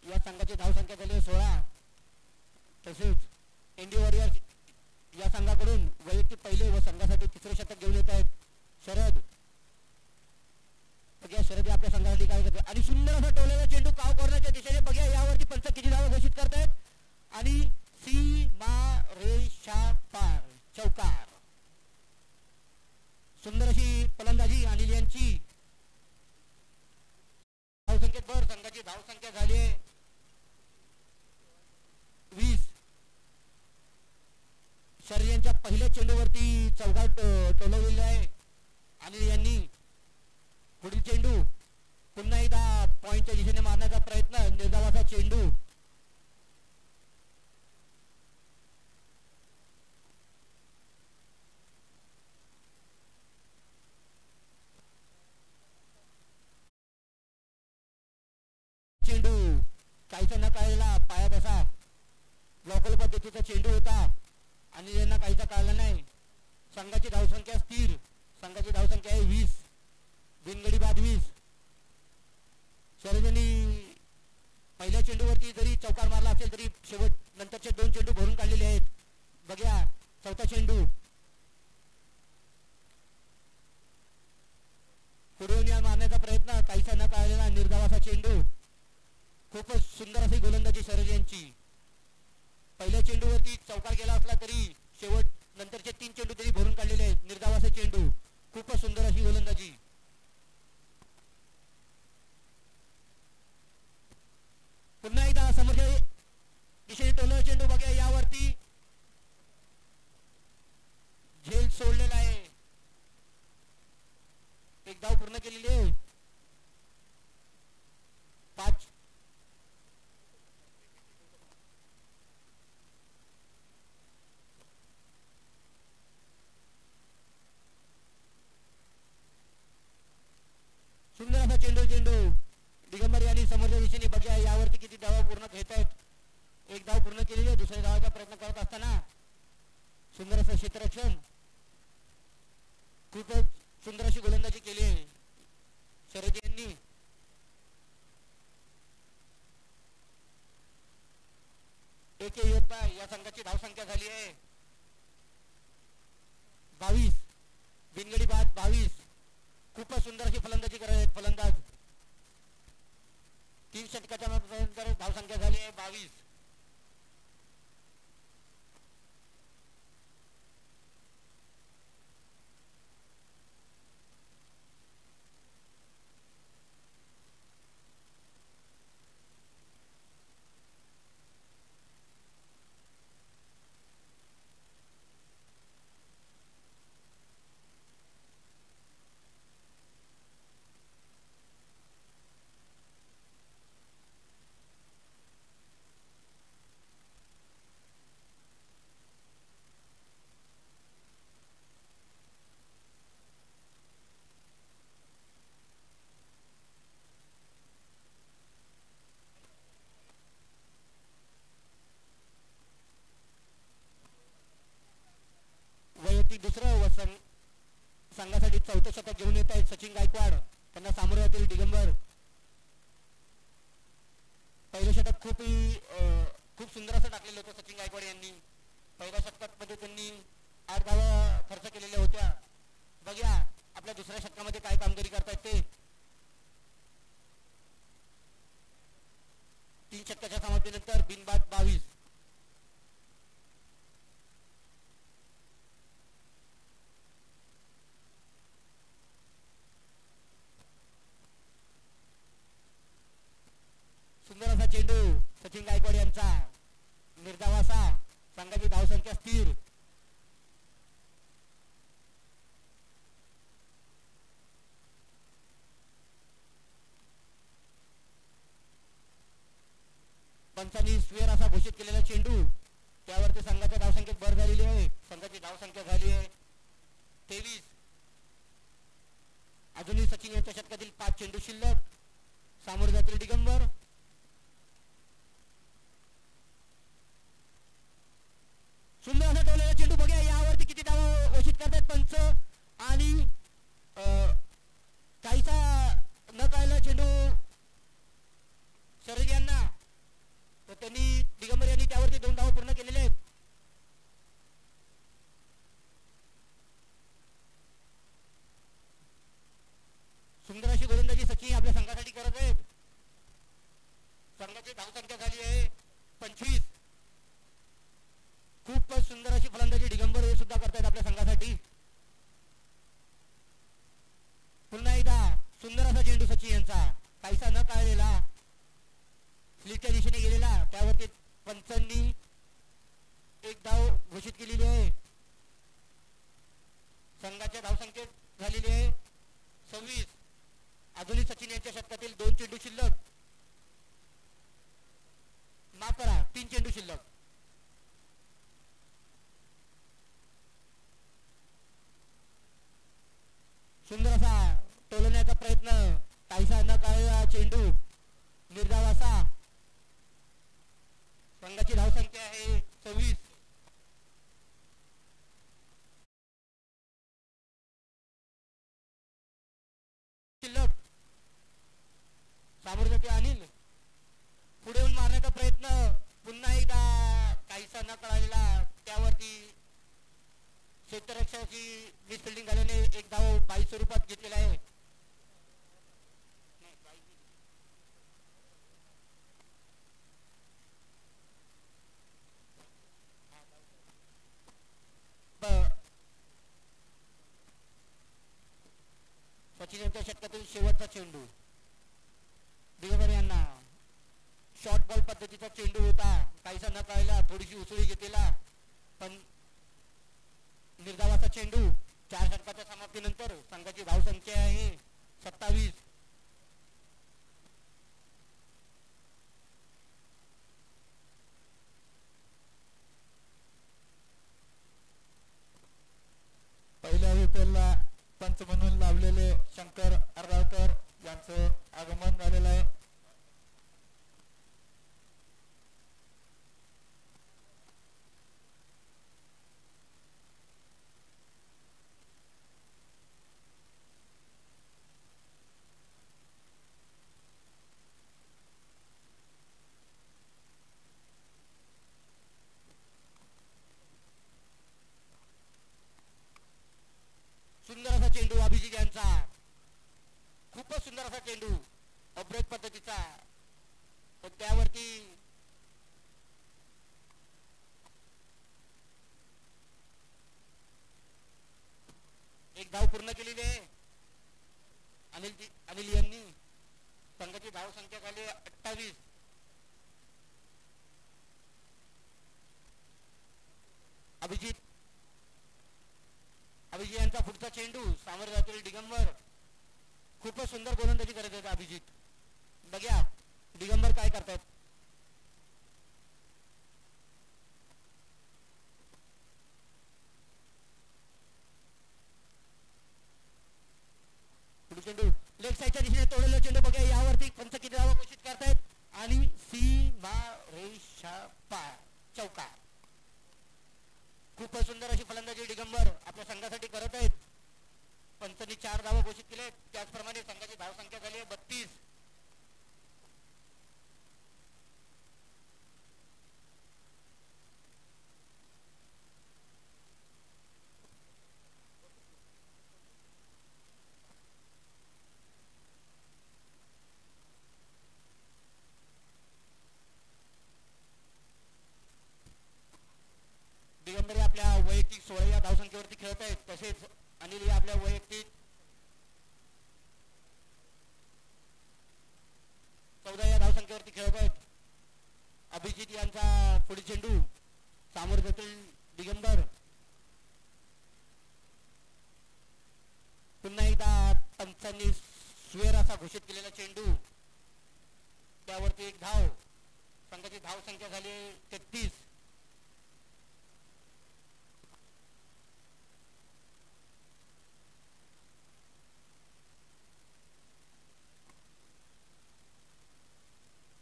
या संघाची धावसंख्या झाली 16. तसेच इंडी वॉरियर्स या संघाकडून वैयक्तिक पहिले व संघासाठी तिसरे शतक घेऊन येत आहेत शरद. बघा शरद आपल्या संघासाठी काय करते आणि सुंदर असा टोलेला चेंडू काव कॉर्नरच्या दिशेने. बघा यावरती पंच किती धावा घोषित करतायत आणि सीमारेषा पार चौकार. सुंदर अशी फलंदाजी अनिल यांची. धावसंख्येत भर. संघाची धावसंख्या झाली आहे 20. शरीर यांच्या पहिल्या चेंडूवरती चौकार टोलवलेला आहे अनिल यांनी. पुढील चेंडू पुन्हा एकदा पॉइंटच्या दिशेने मारण्याचा प्रयत्न. निर्धावाचा चेंडू. चेंडू काहीचा न कळलेला पायात असा ब्लॉकल पद्धतीचा चेंडू होता आणि यांना काहीचा कळला नाही. संघाची धावसंख्या स्थिर. संघाची धावसंख्या आहे 20. बिनगडी बाद 20. शरदनी पहिल्या चेंडूवरती जरी चौकार मारला असेल तरी शेवट नंतरचे 2 चेंडू भरून काढलेले आहेत. बघा चौथा चेंडू पुढे मारण्याचा प्रयत्न. काहीसा न कळलेला निर्धावाचा चेंडू. खूपच सुंदर अशी गोलंदाजी शरद यांची. पहिल्या चेंडूवरती चौकार गेला असला तरी शेवट नंतरचे 3 चेंडू तरी भरून काढलेले आहेत. निर्धावाचे चेंडू. खूपच सुंदर अशी गोलंदाजी. पुन्हा एकदा समोरच्या दिशेने टोललेला चेंडू. बघा यावरती झेल सोडलेला आहे. एक धाव पूर्ण केलेली आहे. 5. सुंदर असा चेंडू दिगंबर यांनी समोरच्या दिशेने. बघा यावरती किती धावा पूर्ण घेत आहेत. एक धाव पूर्ण केलेली आहे. दुसऱ्या धावाचा प्रयत्न करत असताना सुंदर असं क्षेत्ररक्षण. खूपच सुंदर अशी गोलंदाजी केली आहे शरद यांनी. एक या संघाची धावसंख्या झाली आहे 22. बिनगडी बाद 22. खूपच सुंदर अशी फलंदाजी करत आहेत फलंदाज. 3 षटकाच्या नंतर धावसंख्या झाली आहे 22. दुसरं व संघासाठी 4थं शतक घेऊन येत आहेत सचिन गायकवाड. त्यांना सामोरे जातील दिगंबर. पहिलं शतक खूप सुंदर असं टाकलेलं होतं सचिन गायकवाड यांनी. पहिल्या शतकामध्ये त्यांनी बघूया आपल्या दुसऱ्या षटकामध्ये काय कामगिरी करतायत ते. 3 षटकाच्या समाप्तीनंतर बिनबाद 22. सुंदर असा चेंडू सचिन गायकवाड यांचा, निर्धाव असा, संघाची धावसंख्या स्थिर. पंचांनी स्वेर असा घोषित केलेला चेंडू, त्यावरती संघाच्या धावसंख्येत भर झालेली आहे. संघाची धावसंख्या झाली आहे 23. अजूनही सचिन यांच्या षटकातील 5 चेंडू शिल्लक. सामोरे जातील दिगंबर. सुंदर असा टोलेला चेंडू, बघा यावरती किती धावा घोषित करतात पंच. आणि काहीसा न कळला चेंडू शरद यांना, तर त्यांनी दिगंबर यांनी त्यावरती 2 धावा पूर्ण केलेले आहेत. सुंदर अशी गोलंदाजी सचिन आपल्या संघासाठी करत आहेत. संघाची धावसंख्या झाली आहे 25. खूपच सुंदर अशी फलंदाजी दिगंबर हे सुद्धा करतायत आपल्या संघासाठी. पुन्हा एकदा सुंदर असा चेंडू सचिन यांचा, काहीसा न कळलेला, स्लिटच्या दिशेने गेलेला, त्यावरती पंचांनी 1 धाव घोषित केलेली आहे. संघाच्या धावसंख्येत झालेली आहे 26. अजूनही सचिन यांच्या षटकातील 2 चेंडू शिल्लक. माफ करा, 3 चेंडू शिल्लक. सुंदर असा टोलण्याचा प्रयत्न, काहीसा न कळलेला चेंडू, निर्धाव असा. संघाची धावसंख्या आहे 26. शिल्लक. सामोरे जाते अनिल, पुढे येऊन मारण्याचा प्रयत्न, पुन्हा एकदा काहीसा न कळालेला, त्यावरती क्षेत्ररक्षकाची मिसफिल्डिंग झाल्याने 1 धाव 22 स्वरूपात घेतलेला आहे. सचिन यांच्या षटकातील शेवटचा चेंडू, दिगंबर यांना शॉर्ट बॉल पद्धतीचा चेंडू होता, काहीसा न कळला, थोडीशी उसळी घेतलेला, पण निर्धावाचा चेंडू. 4 षटकाच्या समाप्तीनंतर संघाची धावसंख्या आहे 27. पहिल्या विकेटला पंच म्हणून लावलेले शंकर अर्रावकर यांचं आगमन झालेलं आहे. सुंदर असा चेंडू अभिजित यांचा, खूपच सुंदर असा चेंडू अब्रेक पद्धतीचा, पण त्यावरती एक धाव पूर्ण केलेली आहे अनिल यांनी. संघाची धाव संख्या झाली 28. अभिजित यांचा पुढचा चेंडू, सामोरे जातील दिगंबर. खूपच सुंदर गोलंदाजी करत आहेत अभिजित. बघा दिगंबर काय करतायत. चेंडू लेग साईडच्या दिशेने तोडलेला चेंडू, बघा यावरती पंच किती धावा घोषित करतायत. आणि सीमा रेषा पार, चौकार. खूपच सुंदर अशी फलंदाजी दिगंबर आपल्या संघासाठी करत आहेत. पंचांनी 4 धावा घोषित केले, त्याचप्रमाणे संघाची धावसंख्या झाली आहे 32. दिगंबरे आपल्या वैयक्तिक 16 या धावसंख्येवरती खेळत आहेत. तसेच अनिल या आपल्या वैयक्तिक 14 या धावसंख्येवरती खेळत आहेत. अभिजित यांचा पुढील चेंडू सामोर जातील दिगंबर. पुन्हा एकदा पंचांनी स्वेर असा घोषित केलेला चेंडू, त्यावरती एक धाव. संघाची धाव संख्या झाली 33.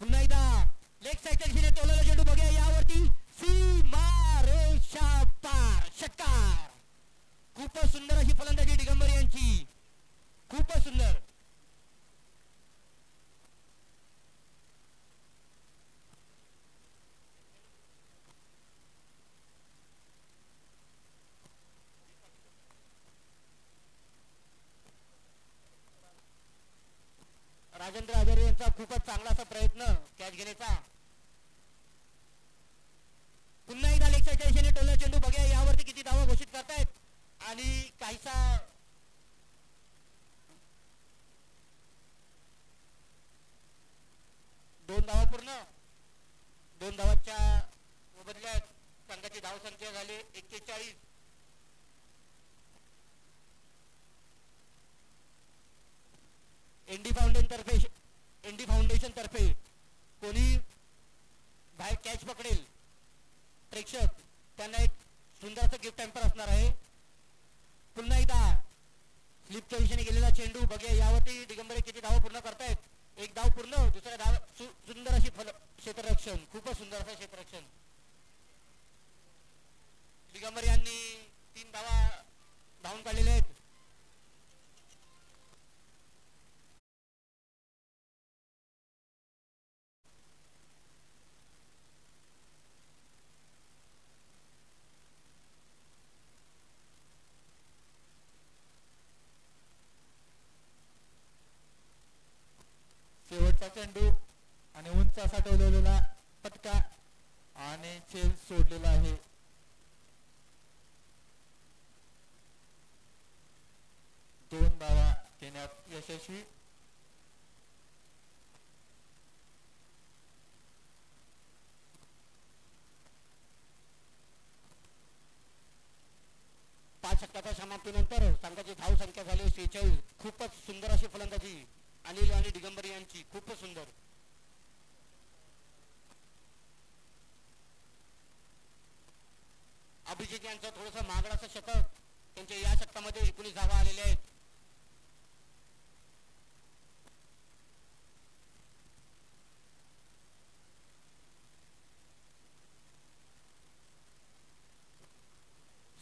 पुन्हा एकदा लेग साईडच्या दिशेने टोललेला चेंडू बघूया. यावरती सीमा रेषा पार षटकार. खूपच सुंदर अशी फलंदाजी दिगंबर यांची, खूपच सुंदर. राजेंद्र हजारे यांचा खूपच चांगला असा प्रयत्न कॅच घेण्याचा. पुन्हा एकदा लेग साईडच्या दिशेने टोलला चेंडू बघूया. यावरती किती धावा घोषित करतायत आणि काहीसा दोन धावा पूर्ण. 2 धावाच्या बदल्यात संघाची धाव संख्या झाली 41. एनडी फाउंडेशन तर्फे कोणी बाहेर कॅच पकडेल प्रेक्षक त्यांना एक सुंदरचं गिफ्ट टॅम्पर असणार आहे. पुन्हा एकदा स्लिपच्या दिशेने गेलेला चेंडू बघूया. यावरती दिगंबरे किती धावा पूर्ण करतायत. एक धाव पूर्ण. दुसऱ्या धाव सुंदर अशी क्षेत्ररक्षण, खूपच सुंदर असं क्षेत्ररक्षण. दिगंबर यांनी 3 धावा धावून काढलेल्या आहेत. शेवटचा चेंडू आणि उंच असा टोलवलेला पटका आणि चेल सोडलेला आहे. दोन धावा घेण्यात यशस्वी. षटकाच्या समाप्तीनंतर संघाची धाव संख्या झाली 46. खूपच सुंदर अशी फलंदाजी अनिल आणि दिगंबर यांची, खूपच सुंदर. अभिजित यांचं थोडंसं महागड असं शतक. त्यांच्या या षटकामध्ये 19 धावा आलेल्या आहेत.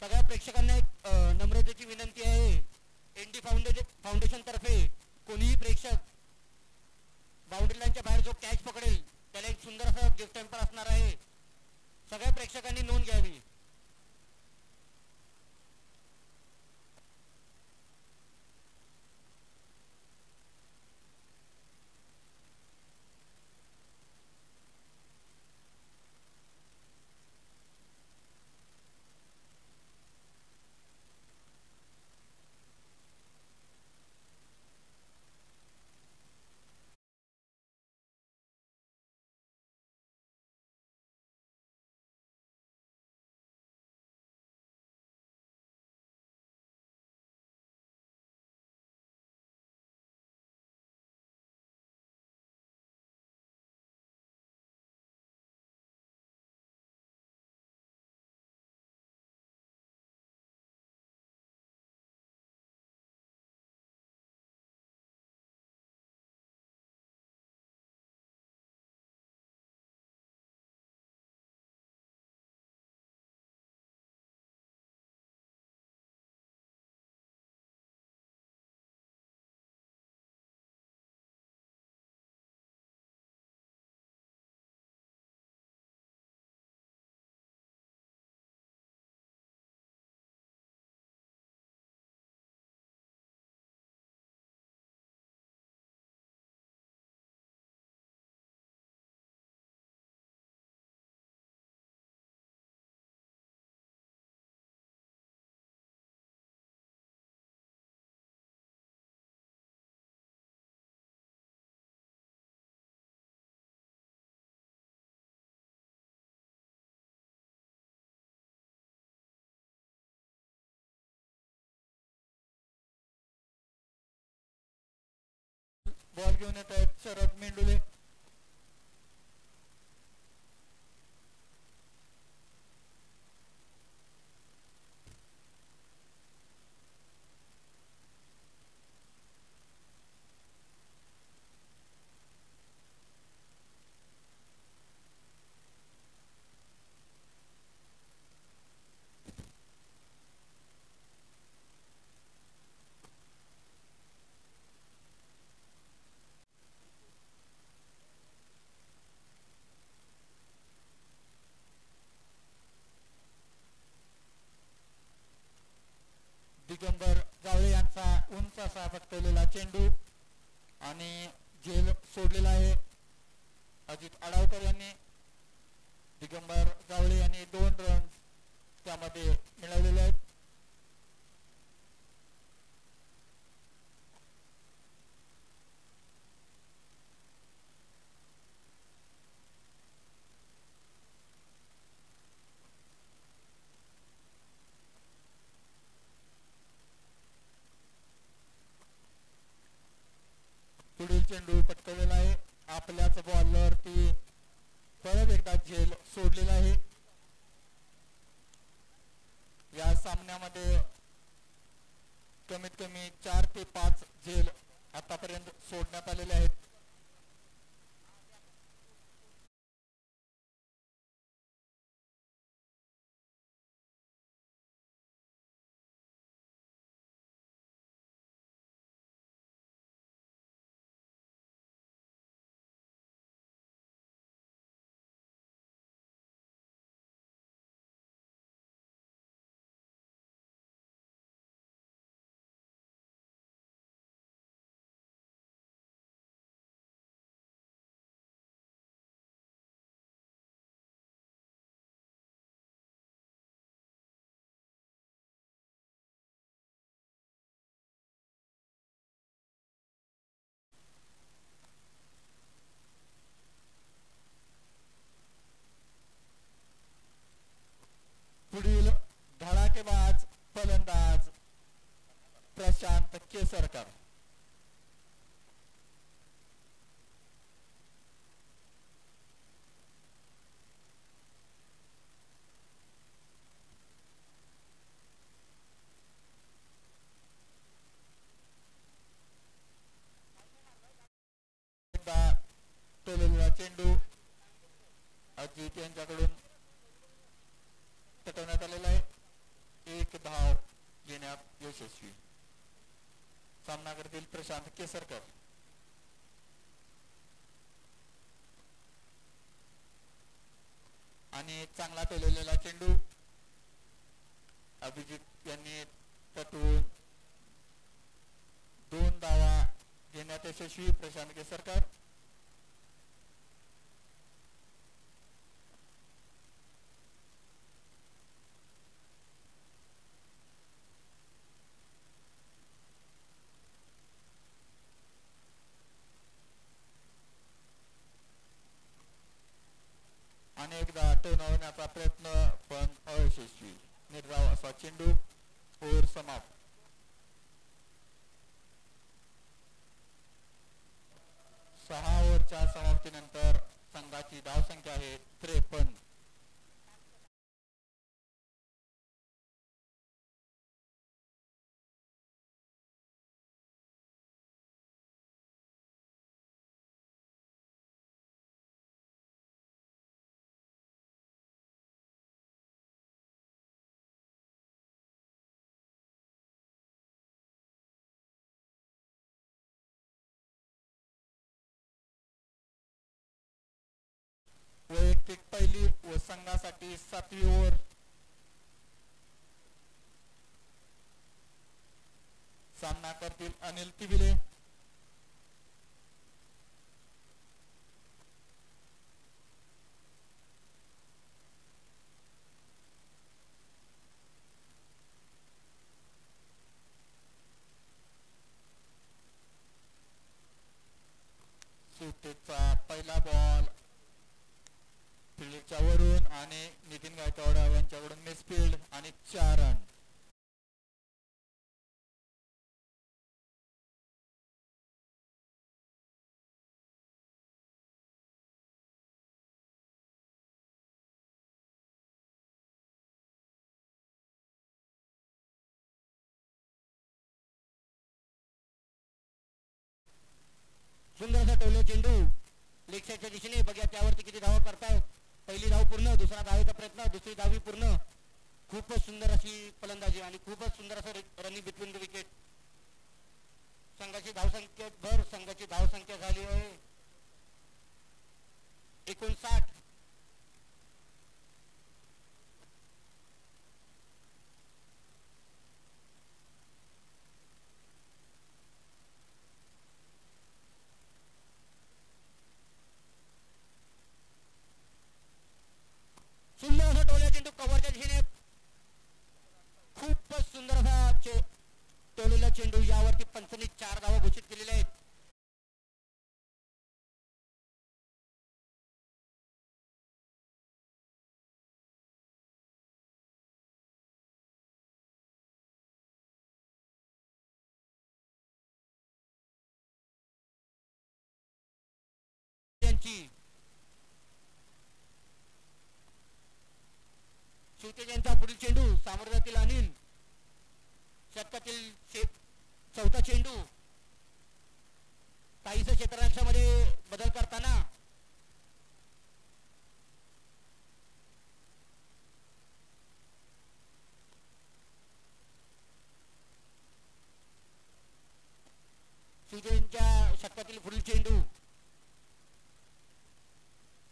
सगळ्या प्रेक्षकांना एक नम्रतेची विनंती आहे. एनडी फाउंडेशन तर्फे कोणीही प्रेक्षक बाउंड्री लाईनच्या बाहेर जो कॅच पकडेल त्याला एक सुंदर असं गिफ्ट टॅम्पर असणार आहे. सगळ्या प्रेक्षकांनी नोंद घ्यावी. बॉल घेऊन येत आहेत शरद मेंडुले. दिगंबर जावळे यांचा उंच असा फटकवलेला चेंडू आणि झेल सोडलेला आहे अजित आडावकर यांनी. दिगंबर जावळे यांनी 2 रन त्यामध्ये मिळवलेले आहेत. पुढील चेंडू पटकवलेला आहे आपल्याच बॉलवरती परत एकदा झेल सोडलेला आहे. या सामन्यामध्ये कमीत कमी 4 ते 5 झेल आतापर्यंत सोडण्यात आलेले आहेत. पुढील धडाकेबाज फलंदाज प्रशांत केसरकर. टोलेला चेंडू अजित यांच्याकडून टकवण्यात आलेला आहे. 1 धाव घेण्यात यशस्वी. सामना करतील प्रशांत केसरकर. आणि चांगला टोलेलेला चेंडू अभिजित यांनी तटवून 2 धावा घेण्यात यशस्वी प्रशांत केसरकर. अनेकदा टोनवण्याचा प्रयत्न पण अयशस्वी. निर्धाव असा चेंडू. ओव्हर समाप्त. 6 ओव्हरच्या समाप्तीनंतर संघाची धावसंख्या आहे 53. वैयक्तिक पहिली व संघासाठी 7वी ओव्हर. सामना करतील अनिल तिबिले. सुट्टीचा पहिला बॉल फील्डच्या वरून आणि नितीन गायकवाड यांच्याकडून मिसफील्ड आणि 4 रन. सुंदर असा टोले चेंडू लेगसाईडच्या दिशेने. बघा त्यावरती किती धावा करतायत. पहिली धाव पूर्ण, दुसरा धावेचा प्रयत्न, दुसरी धावी पूर्ण. खूपच सुंदर अशी फलंदाजी आणि खूपच सुंदर असं रनिंग बिटवीन द विकेट. संघाची धावसंख्या भर, संघाची धावसंख्या झाली आहे 59. सुंदर असा टोले चेंडू कव्हरच्या दिशेने. खूपच सुंदर असा टोलेला चेंडू. यावरती पंचांनी 4 धावा घोषित केलेल्या आहेत. शिवतेज यांचा पुढील चेंडू सामोरजातील अनिल. षटकातील चौथा चेंडू. काहीसं क्षेत्ररक्षणामध्ये बदल करताना शिवतेजच्या षटकातील पुढील चेंडू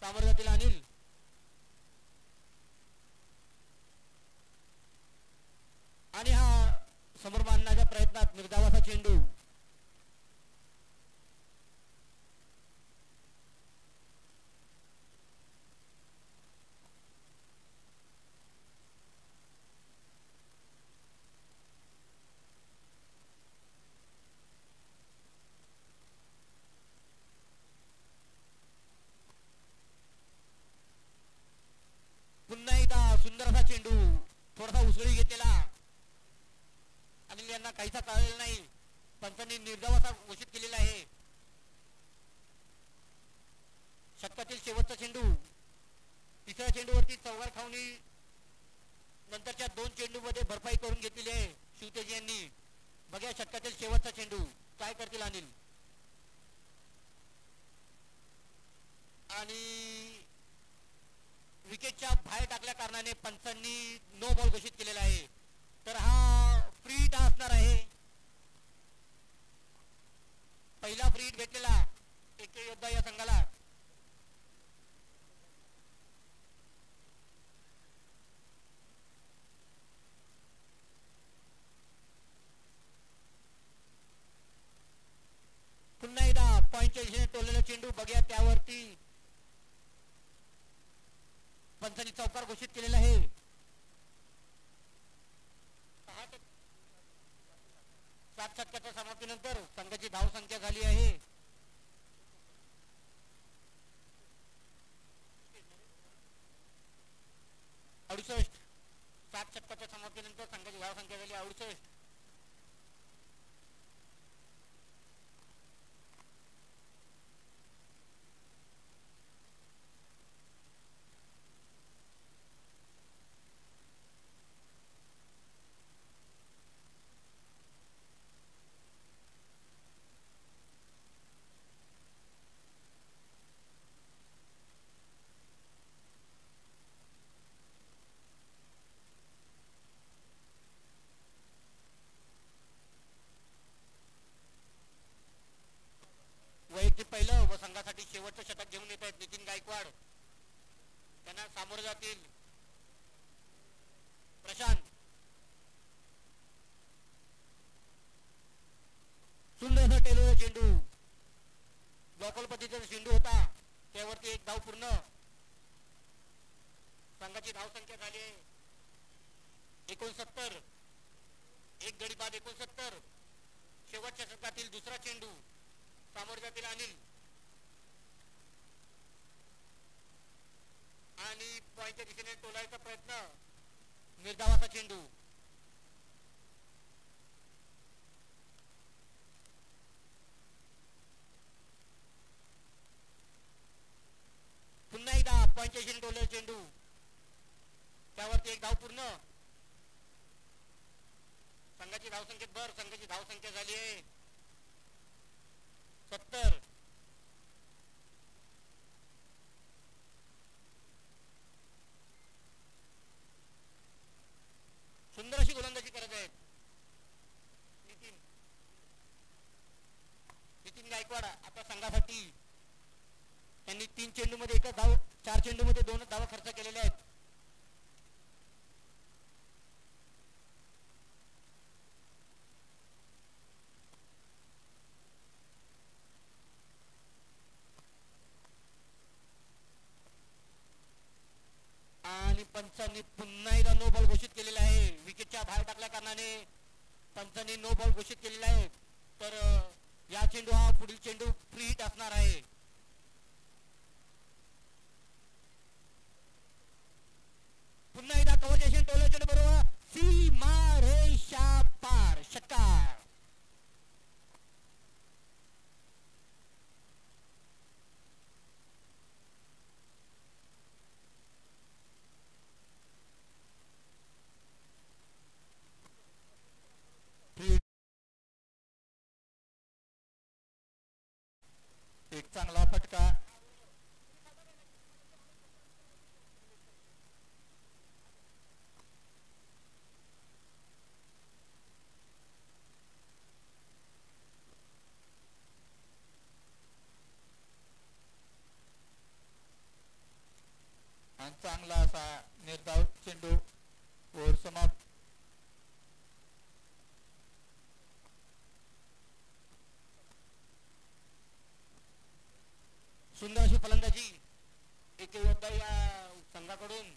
सामोरजातील अनिल. आणि हा समोर मारण्याच्या प्रयत्नात निर्धावाचा चेंडू. पुन्हा एकदा सुंदर असा चेंडू. थोडासा उसळी घेतलेला. अनिल यांना काहीसा कळलेला नाही. पंचांनी निर्धाव असा घोषित केलेला आहे. षटकातील शेवटचा चेंडू. तिसऱ्या चेंडूवरती चौकार खाऊनी नंतरच्या 2 चेंडूमध्ये भरपाई करून घेतलेली आहे शिवतेज यांनी. बघा षटकातील शेवटचा चेंडू काय करतील अनिल. आणि विकेटच्या बाहेर टाकल्या कारणाने पंचांनी नो बॉल घोषित केलेला आहे. तर हा फ्री हिट असणार आहे. पहिला फ्री हिट भेटलेला एक योद्धा या संघाला. पुन्हा एकदा पॉइंटच्या दिशेने टोललेला चेंडू. बघा त्यावरती पंचांनी चौकार घोषित केलेला आहे. 7 षटकाच्या समाप्तीनंतर संघाची धावसंख्या झाली आहे 68. 7 षटकाच्या समाप्तीनंतर संघाची धावसंख्या झाली 68. वैयक्तिक पहिलं व संघासाठी शेवटचं षटक घेऊन येत आहेत नितीन गायकवाड. त्यांना सामोरे जातील प्रशांत. सुंदर असा टेलर चेंडू. ब्लॉकल पद्धतीचा चेंडू होता. त्यावरती एक धाव पूर्ण. संघाची धावसंख्या झाली आहे 69. एक गडी बाद 69. शेवटच्या षटकातील दुसरा चेंडू सामोर जातील अनिल. आणि पॉइंटच्या दिशेने टोलायचा प्रयत्न. निर्धावाचा चेंडू. पुन्हा एकदा पॉइंटच्या दिशेने टोलायचा चेंडू. त्यावरती एक धाव पूर्ण. संघाची धावसंख्येत भर. संघाची धावसंख्या झाली आहे 70. चेंडूमध्ये 2 धावा खर्च केलेल्या आहेत. आणि पंचांनी पुन्हा एकदा नो बॉल घोषित केलेला आहे. विकेटच्या बाहेर टाकल्या कारणाने पंचांनी नो बॉल घोषित केलेला आहे. तर या चेंडू हा पुढील चेंडू फ्री हिट असणार आहे. पुन्हा एकदा कव्हर टोले चेंडू बरोबर सीमा रेषा पार षटकार. एक चांगला फटका. आणि चांगला असा निर्धाव चेंडू. ओव्हर समाप्त. सुंदर अशी फलंदाजी एक योद्धा या संघाकडून.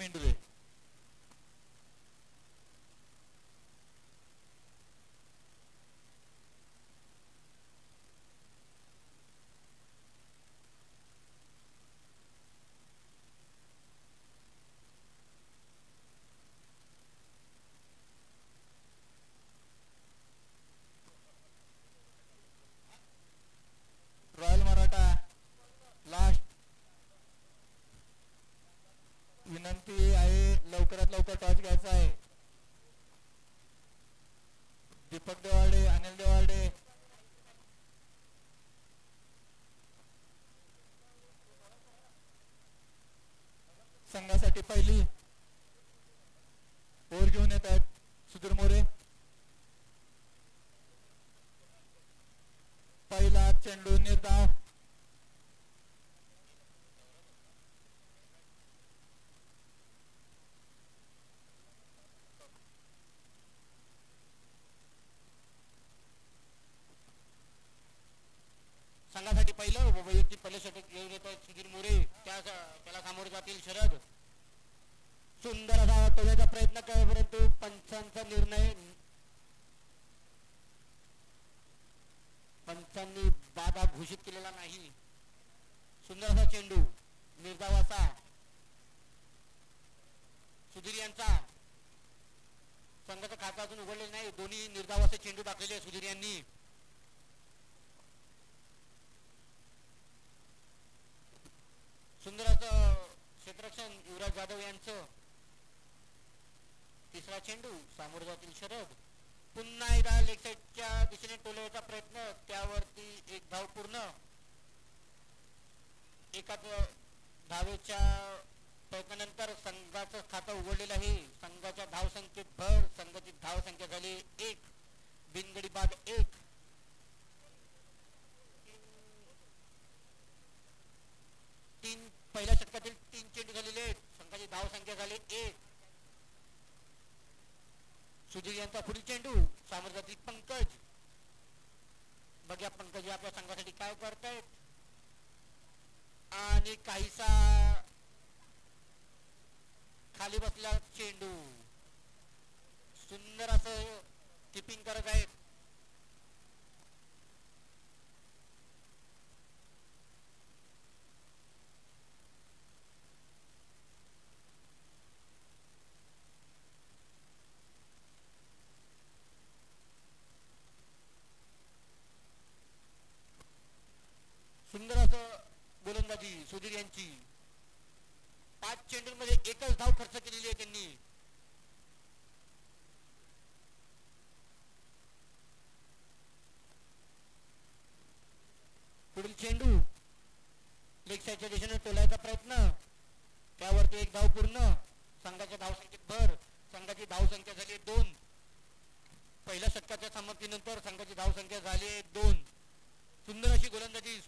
मेंढुरे. Royal Maratha last. विनंती आहे लवकरात लवकर टॉस घ्यायचा आहे. दीपक देवाडे, अनिल देवाडे. संघासाठी पहिली ओव्हर घेऊन येत आहेत सुधीर मोरे. पहिला चेंडू निर्धाव. संघासाठी पहिलं वैयक्तिक पहिलं षटक घेऊन येत आहेत सुधीर मोरे. त्याला सामोरे जातील शरद. सुंदर असा टोळ्याचा प्रयत्न केला परंतु पंचांचा निर्णय, पंचांनी बाधा घोषित केलेला नाही. सुंदर असा चेंडू निर्धाव असा सुधीर यांचा. संघाचा खाता अजून उघडलेला नाही. दोन्ही निर्धाव असे चेंडू टाकलेले सुधीर यांनी. सुंदर असं क्षेत्ररक्षण युवराज जाधव यांचं. तिसरा चेंडू सामोर जातील शरद. पुन्हा एकदा लेग साईडच्या दिशेने टोलवण्याचा प्रयत्न, त्यावरती एक धाव पूर्ण. एकाच धावेच्या प्रयत्नानंतर संघाचं खातं उघडलेलं आहे. संघाच्या धाव संख्येत भर. संघाची धाव संख्या झाली 1, बिनगडी बाद 1. पहिल्या षटकातील 3 चेंडू झालेले आहेत. संघाची धाव संख्या झाली 1. सुधीर यांचा पुढील चेंडू सामोर जातील पंकज. बघूया पंकज आपल्या संघासाठी काय करतायत. आणि काहीसा खाली बसलेला चेंडू. सुंदर असं किपिंग करत आहेत. सुंदर असं गोलंदाजी सुधीर यांची. 5 चेंडूंमध्ये एकच धाव खर्च केलेली आहे त्यांनी. पुढील चेंडू लेग साईडच्या दिशेने टोलायचा प्रयत्न, त्यावरती एक धाव पूर्ण. संघाच्या धाव संख्येत भर. संघाची धाव संख्या झाली 2. पहिल्या षटकाच्या समाप्तीनंतर संघाची धाव संख्या झाली 2. सुंदर अशी गोलंदाजी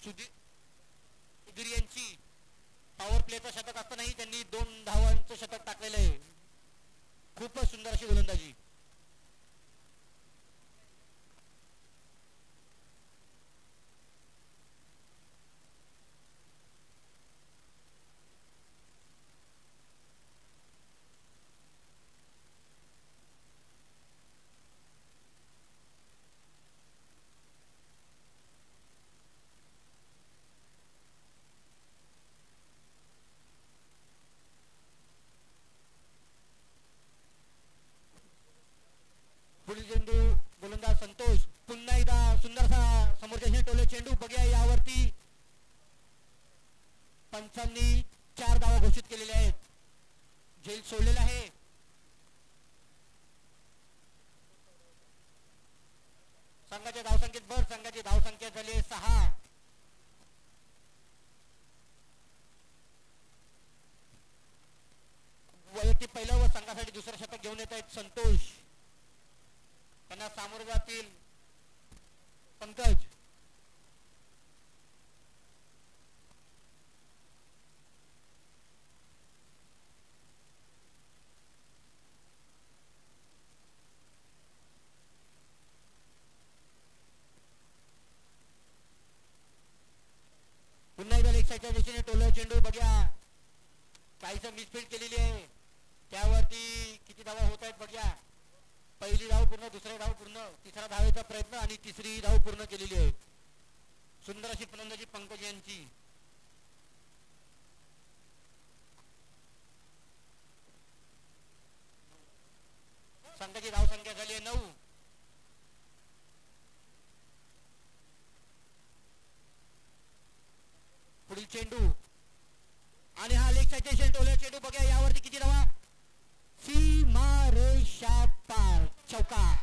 सुधीर यांची. पॉवर प्लेचं शतक असतानाही त्यांनी 2 धावांचं शतक टाकलेलं आहे. खूपच सुंदर अशी गोलंदाजी. पुढील चेंडू गोलंदाज संतोष. पुन्हा एकदा सुंदरसा समोरच्या टोले चेंडू. बघूया यावरती पंचांनी 4 धावा घोषित केलेल्या आहेत. झेल सोडलेला आहे. संघाच्या धावसंख्येत भर. संघाची धावसंख्या झाली 6. वैयक्तिक पहिलं व संघासाठी दुसरं शतक घेऊन येत आहेत संतोष. त्यांना सामोरे जातील पंकज. पुन्हा एकदा लेग साईडच्या दिशेने टोलला चेंडू. बघ्या काहीसं मिसफील्ड केलेली आहे. त्यावरती किती धावा होत आहेत बघूया. पहिली धाव पूर्ण, दुसरी धाव पूर्ण, तिसरा धावेचा प्रयत्न आणि तिसरी धाव पूर्ण केलेली आहे. सुंदर अशी फलंदाजी पंकज यांची. संघाची धाव संख्या झाली आहे 9. पुढील चेंडू आणि हा लेग साईडच्या चेंडू चेंडू बघा. यावरती किती धावा. सीमा रेषा पार, चौकार.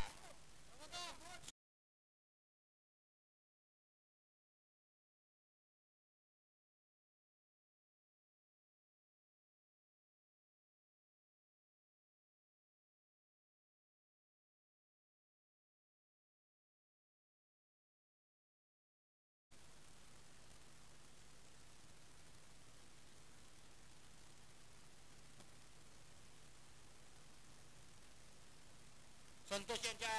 संतोष यांच्या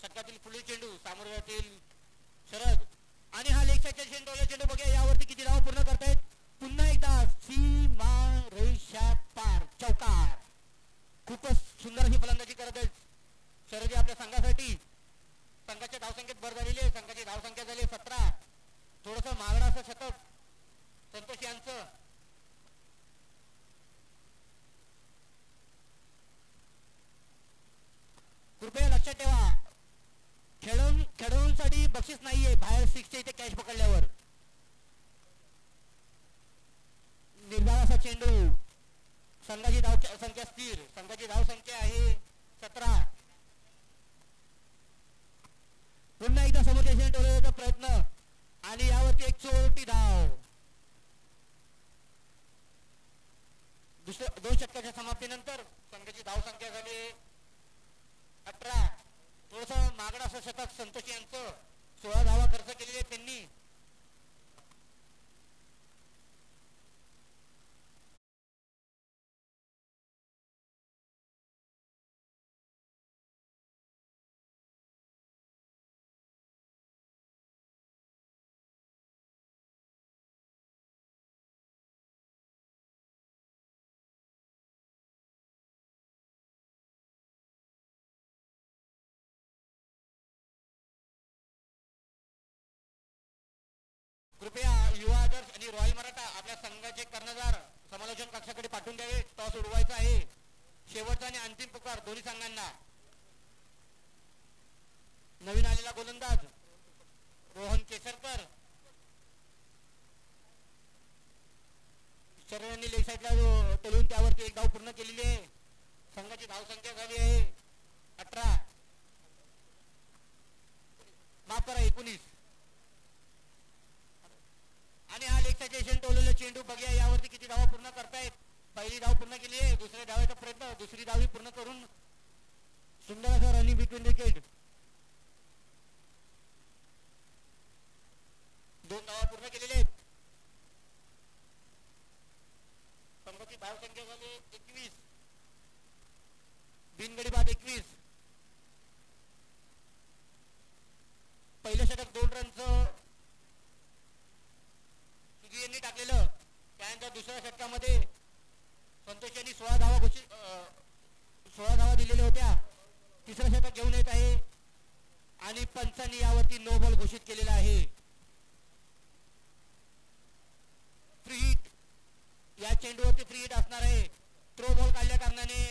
षटकातील पुढील चेंडू सामोरे जातील शरद आणि हा लेग साईडच्या चेंडू बघा. यावरती किती धावा पूर्ण करतायत. पुन्हा एकदा सीमा रेषा पार, चौकार. खूपच सुंदर अशी फलंदाजी करत आहेत शरद आपल्या संघासाठी. संघाच्या धावसंख्येत भर झालेली आहे. संघाची धावसंख्या झाली 17. थोडस महागडा असं शतक संतोष यांचं. कृपया लक्षात ठेवा, खेळाडूंसाठी बक्षीस नाहीये बाहेर 6च्या इथे कॅच पकडल्यावर. निर्धाव असा चेंडू. संघाची धाव संख्या स्थिर. संघाची धाव संख्या आहे 17. पुन्हा एकदा समोरच्या चेंडूचा प्रयत्न आणि यावरती एक छोटी धाव. दुसऱ्या 2 षटकाच्या समाप्तीनंतर संघाची धाव संख्या झाली 18. थोडस मागणं असं शतक संतोष यांचं. 16 धावा खर्च केलेले आहेत त्यांनी. कृपया युवा आदर्श आणि रॉयल मराठा आपल्या संघाचे कर्णधार समालोचन कक्षाकडे पाठवून द्यावे. टॉस उडवायचा आहे. शेवटचा आणि अंतिम पुकार दोन्ही संघांना. नवीन आलेला गोलंदाज रोहन केसरकर. शरीरांनी लेग साईडला टोलून त्यावरती एक धाव पूर्ण केलेली आहे. संघाची धाव संख्या झाली आहे 18. माफ करा 19. आणि हा लेग साईडच्या टोललेला चेंडू बघूया. यावरती किती धावा पूर्ण करतायत. पहिली धाव पूर्ण केली आहे. दुसऱ्या धावाचा प्रयत्न. दुसरी धाव पूर्ण करून सुंदर असं रनिंग बिटवीन विकेट. 2 धावा पूर्ण केलेल्या आहेत. संघाची धाव संख्या झाली 21. बिनगडी बाद 21. पहिलं षटक 2 रनचं यांनी टाकलेलं. त्यानंतर दुसऱ्या षटकामध्ये संतोष यांनी 16 धावा दिलेल्या होत्या. तिसरं षटक घेऊन येत आहे आणि पंचांनी यावरती नो बॉल घोषित केलेला आहे. Free hit. या चेंडूवरती फ्री हिट असणार आहे. थ्रो बॉल काढल्या कारणाने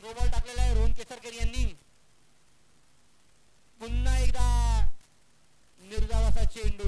थ्रो बॉल टाकलेला आहे रोहन केसरकर यांनी. पुन्हा एकदा निर्धाव असा चेंडू.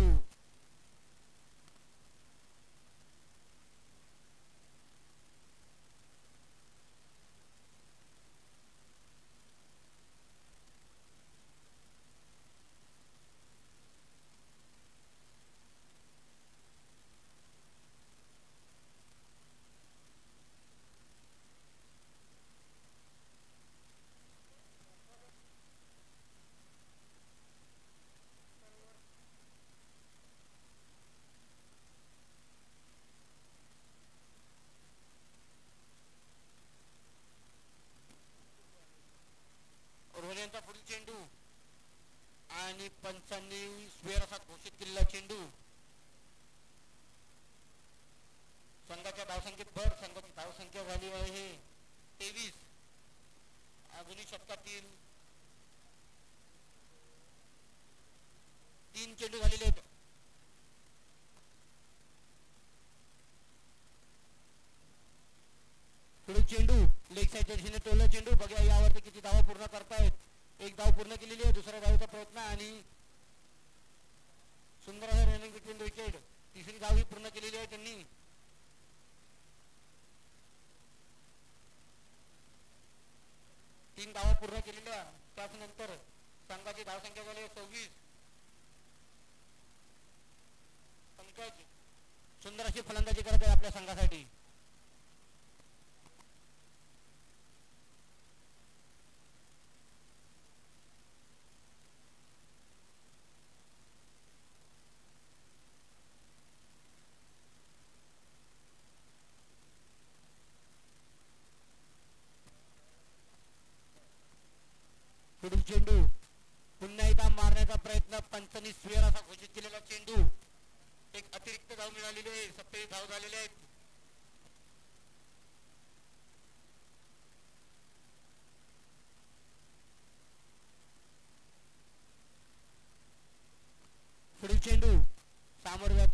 रोहलेंचा पुढील चेंडू आणि पंचांनी स्क्वेअर असा घोषित केलेला चेंडू. 3 चेंडू झालेले आहेत. पुढे चेंडू लेग साईडच्या दिशेने टोलला चेंडू. बघा यावरती किती धावा पूर्ण करतायत. एक धाव पूर्ण केलेली आहे. दुसऱ्या धावेचा प्रयत्न आणि सुंदर आहे रनिंग बिटवीन द विकेट. तिसरी धाव ही पूर्ण केलेली आहे त्यांनी. तीन धावा पूर्ण केलेल्या. त्यानंतर संघाची धावसंख्या झाली 26. पंकज सुंदर अशी फलंदाजी करत आहे आपल्या संघासाठी. पुढील चेंडू पुन्हा एकदा मारण्याचा प्रयत्न. पंचांनी स्वेअर असा घोषित केलेला चेंडू. एक अतिरिक्त धाव मिळालेली आहे. 27 धाव झालेले आहेत. पुढील चेंडू सामोरं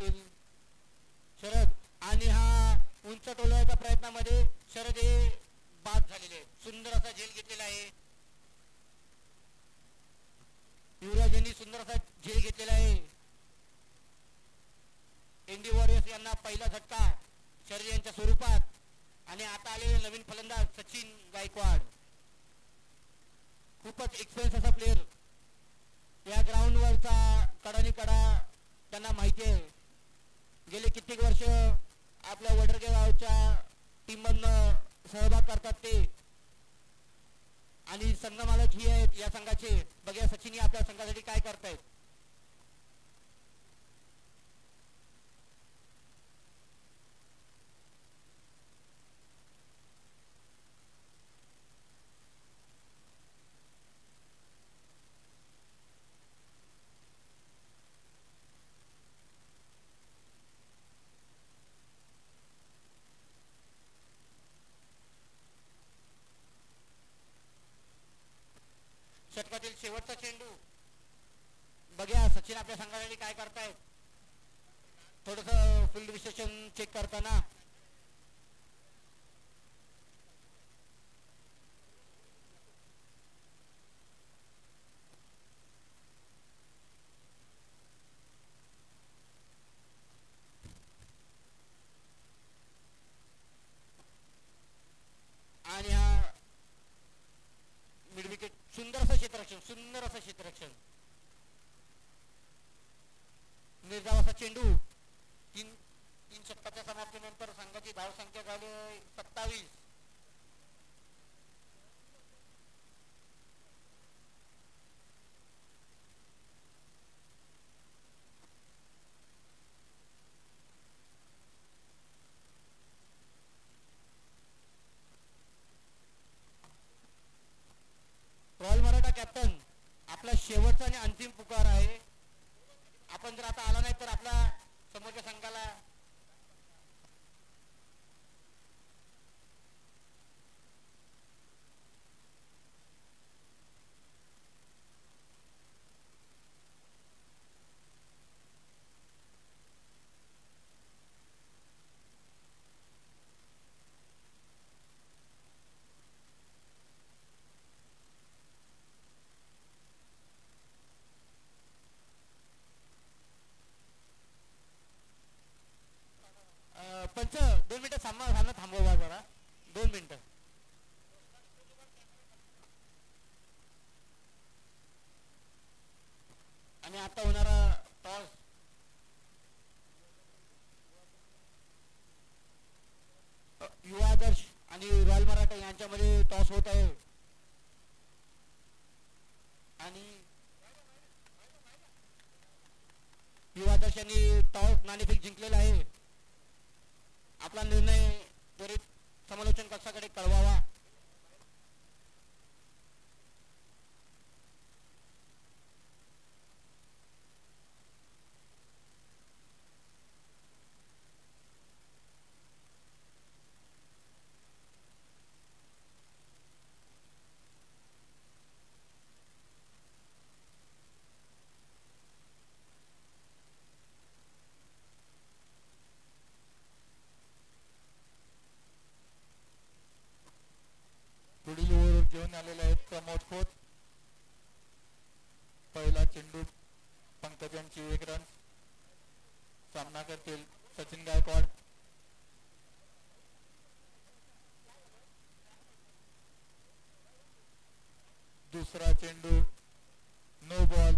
शरद आणि हा उंच टोलवायच्या प्रयत्नामध्ये शरद हे बाद झालेले आहेत. सुंदर असा झेल घेतलेला आहे. युवराज यांनी सुंदर असा झेल घेतलेला आहे. इंडी वॉरियर्स यांना पहिला झटका शरद यांच्या स्वरूपात. आणि आता आलेले नवीन फलंदाज सचिन गायकवाड. खूपच एक्सपिरियन्स असा प्लेअर. या ग्राउंडवरचा कडानी कडा त्यांना माहिती आहे. गेले कित्येक वर्ष आपल्या वडरगे गावच्या टीममधनं सहभाग करतात ते. आणि संघ मालक ही आहेत या संघाचे. बघा सचिन आपल्या संघासाठी काय करतायत. षटकातील शेवटचा चेंडू. बघा सचिन आपल्या संघासाठी काय करतायत. थोडस फील्ड विश्लेषण चेक करताना आणि हा मिड विकेट. सुंदर असं क्षेत्ररक्षण. सुंदर असं क्षेत्ररक्षण. निर्धाव असा चेंडू. तीन षटकाच्या समाप्तीनंतर संघाची धावसंख्या झाली 27. रॉयल मराठा कॅप्टन आपला शेवटचा आणि अंतिम पुकार आहे. आपण जर आता आला नाही तर आपल्या समोरच्या संघाला पंच 2 मिनिटं सामना थांबवा जरा. 2 मिनिटं. आणि आता होणारा टॉस युवा आदर्श आणि रॉयल मराठा यांच्यामध्ये टॉस होत आहे. आणि युवा आदर्श यांनी टॉस नाणेफेक जिंकलेला आहे. आपला निर्णय त्वरित समालोचन कक्षाकडे कळवावा. खेळून आलेले आहेत प्रमोद खोत. पहिला चेंडू पंकज यांची 1 रन. सामना करतील सचिन गायकवाड. दुसरा चेंडू नो बॉल.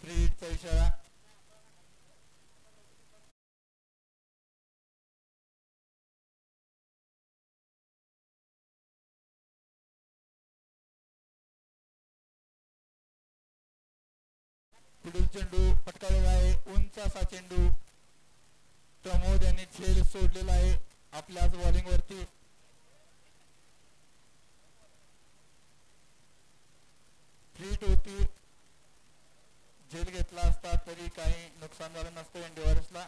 फ्री हिटचा इशारा. पुढील चेंडू पटकावलेला आहे. उंच असा चेंडू प्रमोद यांनी झेल सोडलेला आहे आपल्याच बॉलिंग वरती. फ्रीट होती. झेल घेतला असता तरी काही नुकसान झालं नसतं एंडिवर्सला.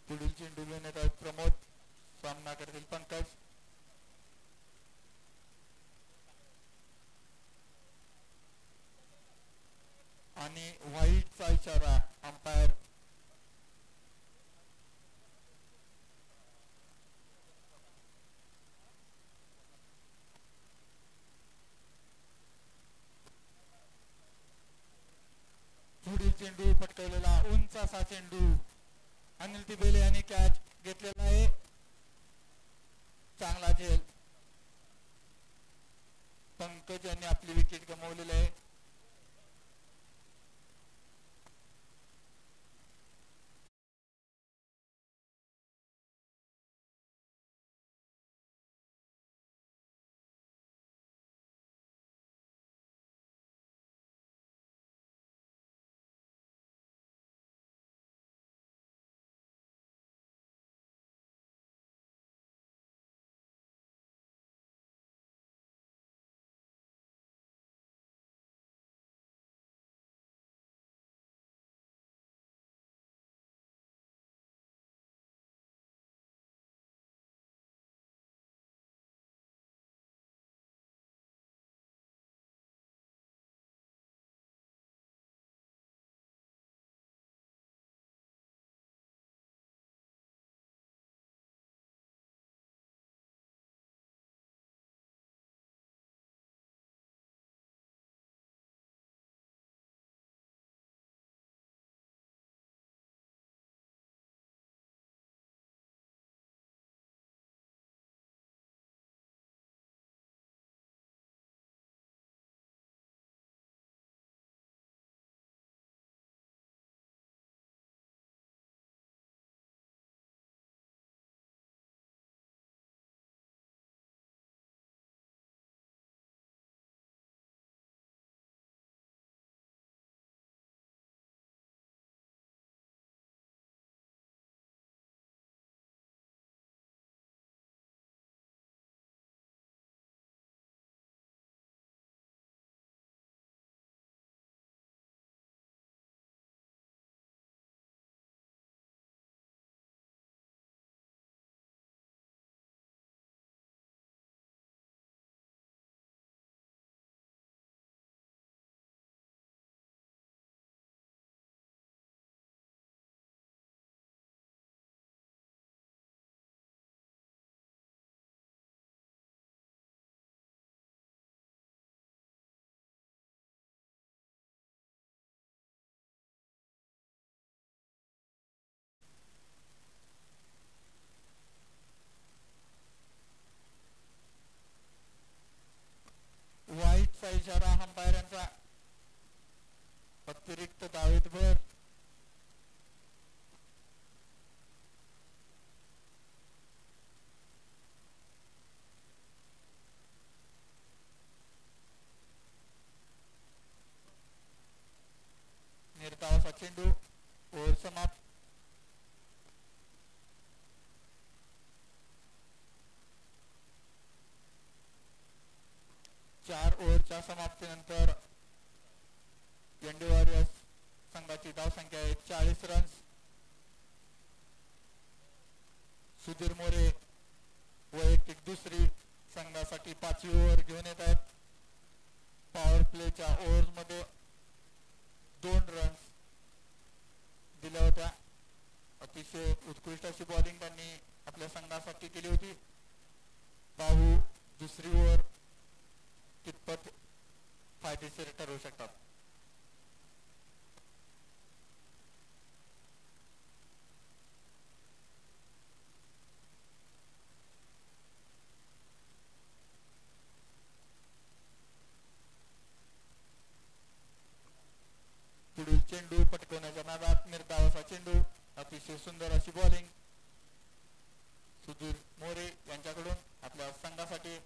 पुढील चेंडू घेऊन येत आहेत प्रमोद. सामना करतील पंकज. आणि व्हाईटचा इशारा अंपायर. पुढील चेंडू पटकवलेला उंच असा चेंडू. अनिल तिबेले यांनी कॅच घेतलेला आहे. चांगला झेल. पंकज यांनी आपली विकेट गमावलेली आहे. व्हाईटचा इशारा अंपायरांचा. अतिरिक्त धावेत भर. निर्धावाचा चेंडू. ओव्हर समाप्त. चार ओव्हरच्या समाप्तीनंतर एनडी वॉरियर्स संघाची धावसंख्या आहे 40 रन्स. सुधीर मोरे वैयक्तिक दुसरी. संघासाठी 5वी ओव्हर घेऊन येत आहेत. पॉवर प्लेच्या ओव्हर्स मध्ये 2 रन्स दिल्या होत्या. अतिशय उत्कृष्ट अशी बॉलिंग त्यांनी आपल्या संघासाठी केली होती. पाहू दुसरी ओव्हर कितपत फायदेशीर ठरू शकतात. पुढील चेंडू पटकवण्याच्या नादात निर्धावाचा चेंडू. अतिशय सुंदर अशी बॉलिंग सुधीर मोरे यांच्याकडून आपल्या संघासाठी.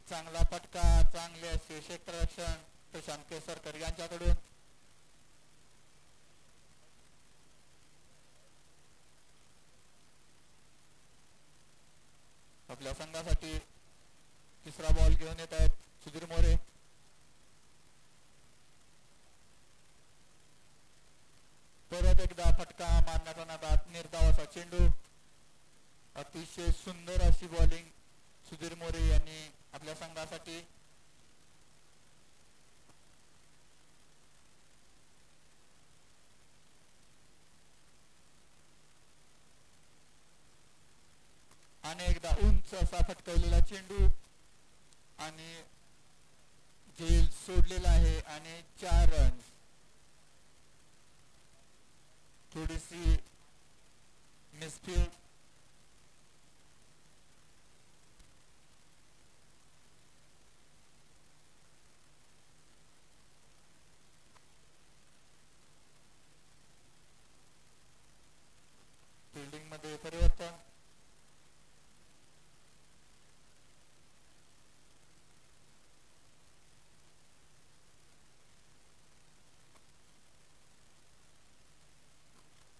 चांगला फटका, चांगले असे क्षेत्ररक्षण प्रशांत केसरकर यांच्याकडून. आपल्या संघासाठी तिसरा बॉल घेऊन येत आहेत सुधीर मोरे. परत एकदा फटका मारण्याच्या नादात निर्धावाचा चेंडू. अतिशय सुंदर अशी बॉलिंग सुधीर मोरे यांनी आपल्या संघासाठी. आणि एकदा उंच असा फटकवलेला चेंडू आणि झेल सोडलेला आहे आणि 4 रन. थोडीशी मिसफील्ड. फिल्डिंग मध्ये परिवर्तन.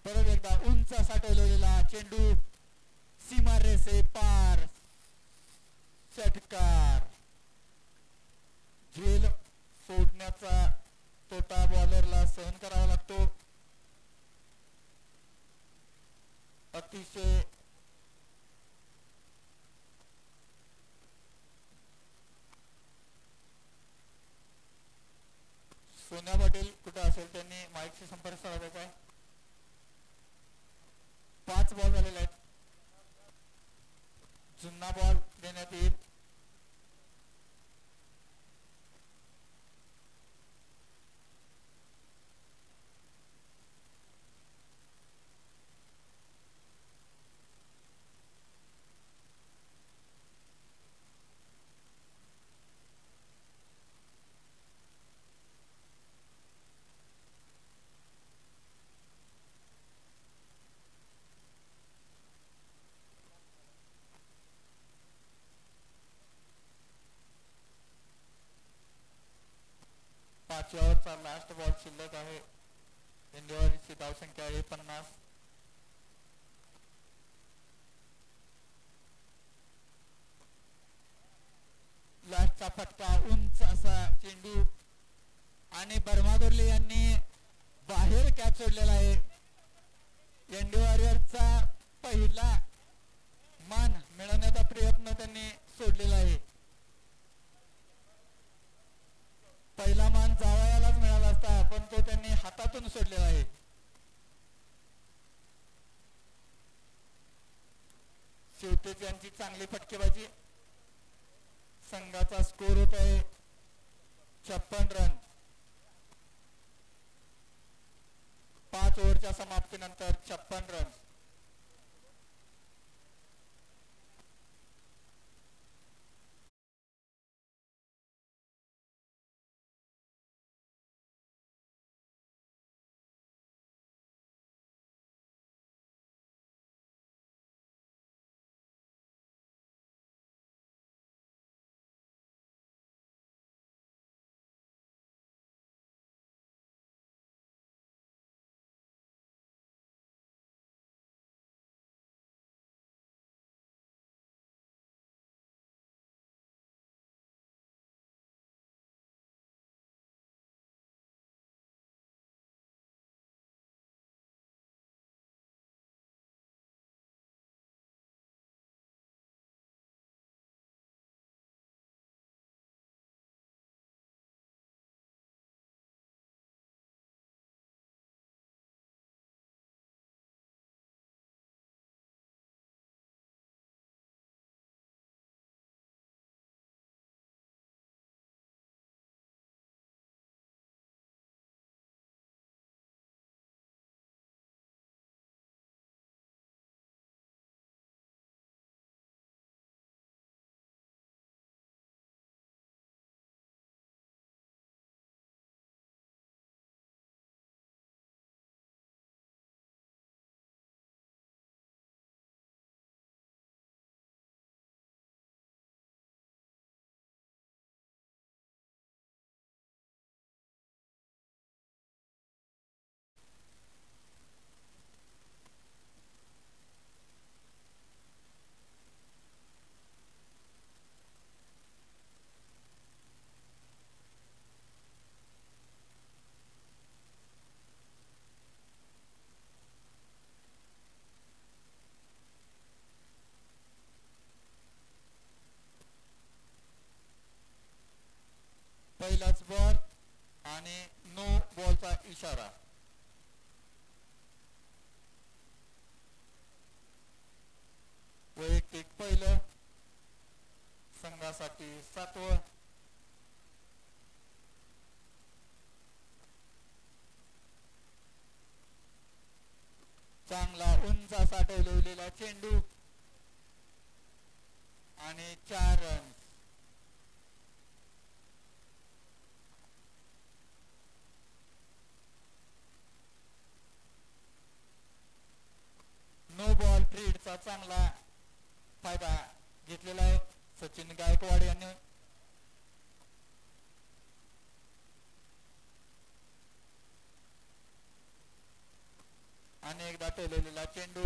परत एकदा उंच असा टोलवलेला चेंडू सीमा रेषे पार. षटकार. झेल सोडण्याचा तोटा बॉलरला सहन करावा लागतो. अतिशय सोन्या पाटील कुठे असेल त्यांनी माईकशी संपर्क साधायचा आहे. 5 बॉल झालेले आहेत. जुना बॉल देण्यात येईल. पाचव्या ओव्हरचा लास्ट बॉल शिल्लक आहे. इंडियाची धावसंख्या आहे 50. लास्टचा फटका उंच असा चेंडू आणि बर्मागुर्ले यांनी बाहेर कॅच सोडलेला आहे. एनडी वॉरियर्सचा पहिला मान मिळवण्याचा प्रयत्न त्यांनी सोडलेला आहे. पहिला मान जावयालाच मिळाला असता पण तो त्यांनी हातातून सोडलेला आहे. शेवटेच यांची चांगली फटकेबाजी. संघाचा स्कोर होत आहे 56 रन. 5 ओव्हरच्या समाप्तीनंतर 56 रन. पहिलाच बॉल आणि नो बॉलचा इशारा. वैयक्तिक पहिलं, संघासाठी 7वं. चांगला उंच असा ठेवलेला चेंडू आणि 4 रन. नो बॉल फ्रीडचा चांगला फायदा घेतलेला आहे सचिन गायकवाड यांनी. आणि एकदा ठेवलेला चेंडू,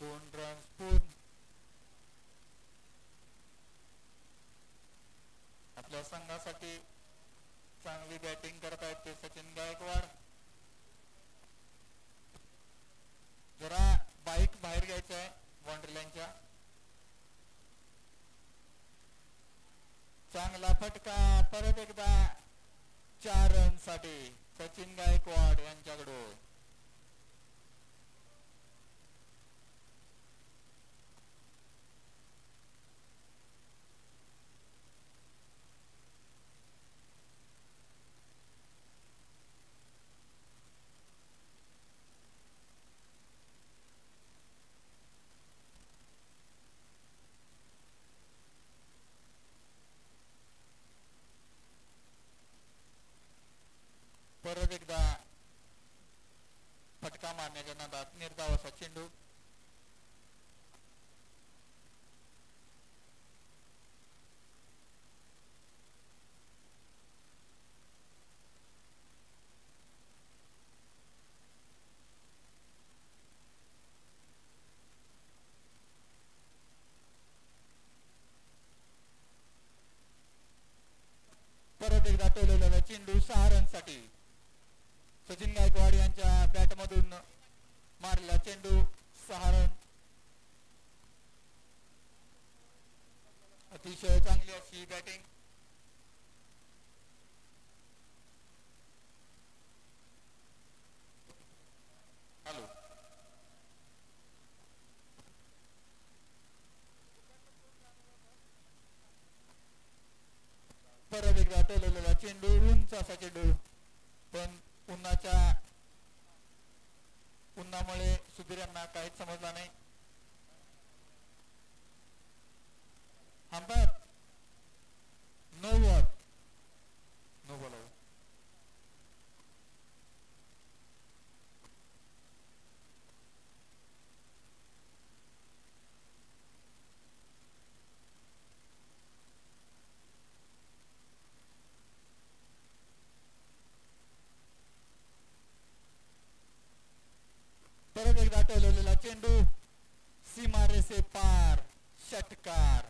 2 रन पूर्ण. आपल्या संघासाठी चांगली बॅटिंग करत आहेत ते सचिन गायकवाड. जरा बाईक बाहेर घ्यायचं आहे बाउंड्री लाईनच्या. चांगला फटका परत एकदा 4 रन साठी सचिन गायकवाड यांच्याकडून. परत एकदा फटका मारण्याच्या नादात निर्धाव असा चेंडू. परत एकदा टोलवलेला चेंडू 6 रन साठी. सचिन गायकवाड यांच्या बॅटमधून मारलेला चेंडू 6 रन. अतिशय चांगली अशी बॅटिंग. हॅलो, परत एकदा टोलवलेला चेंडू, उंच असा चेंडू, पण उन्हामुळे सुधीर यांना काहीच समजला नाही. Umpire no ball. No ball. परत एकदा टोलवलेला चेंडू, सीमा रेषे पार, षटकार.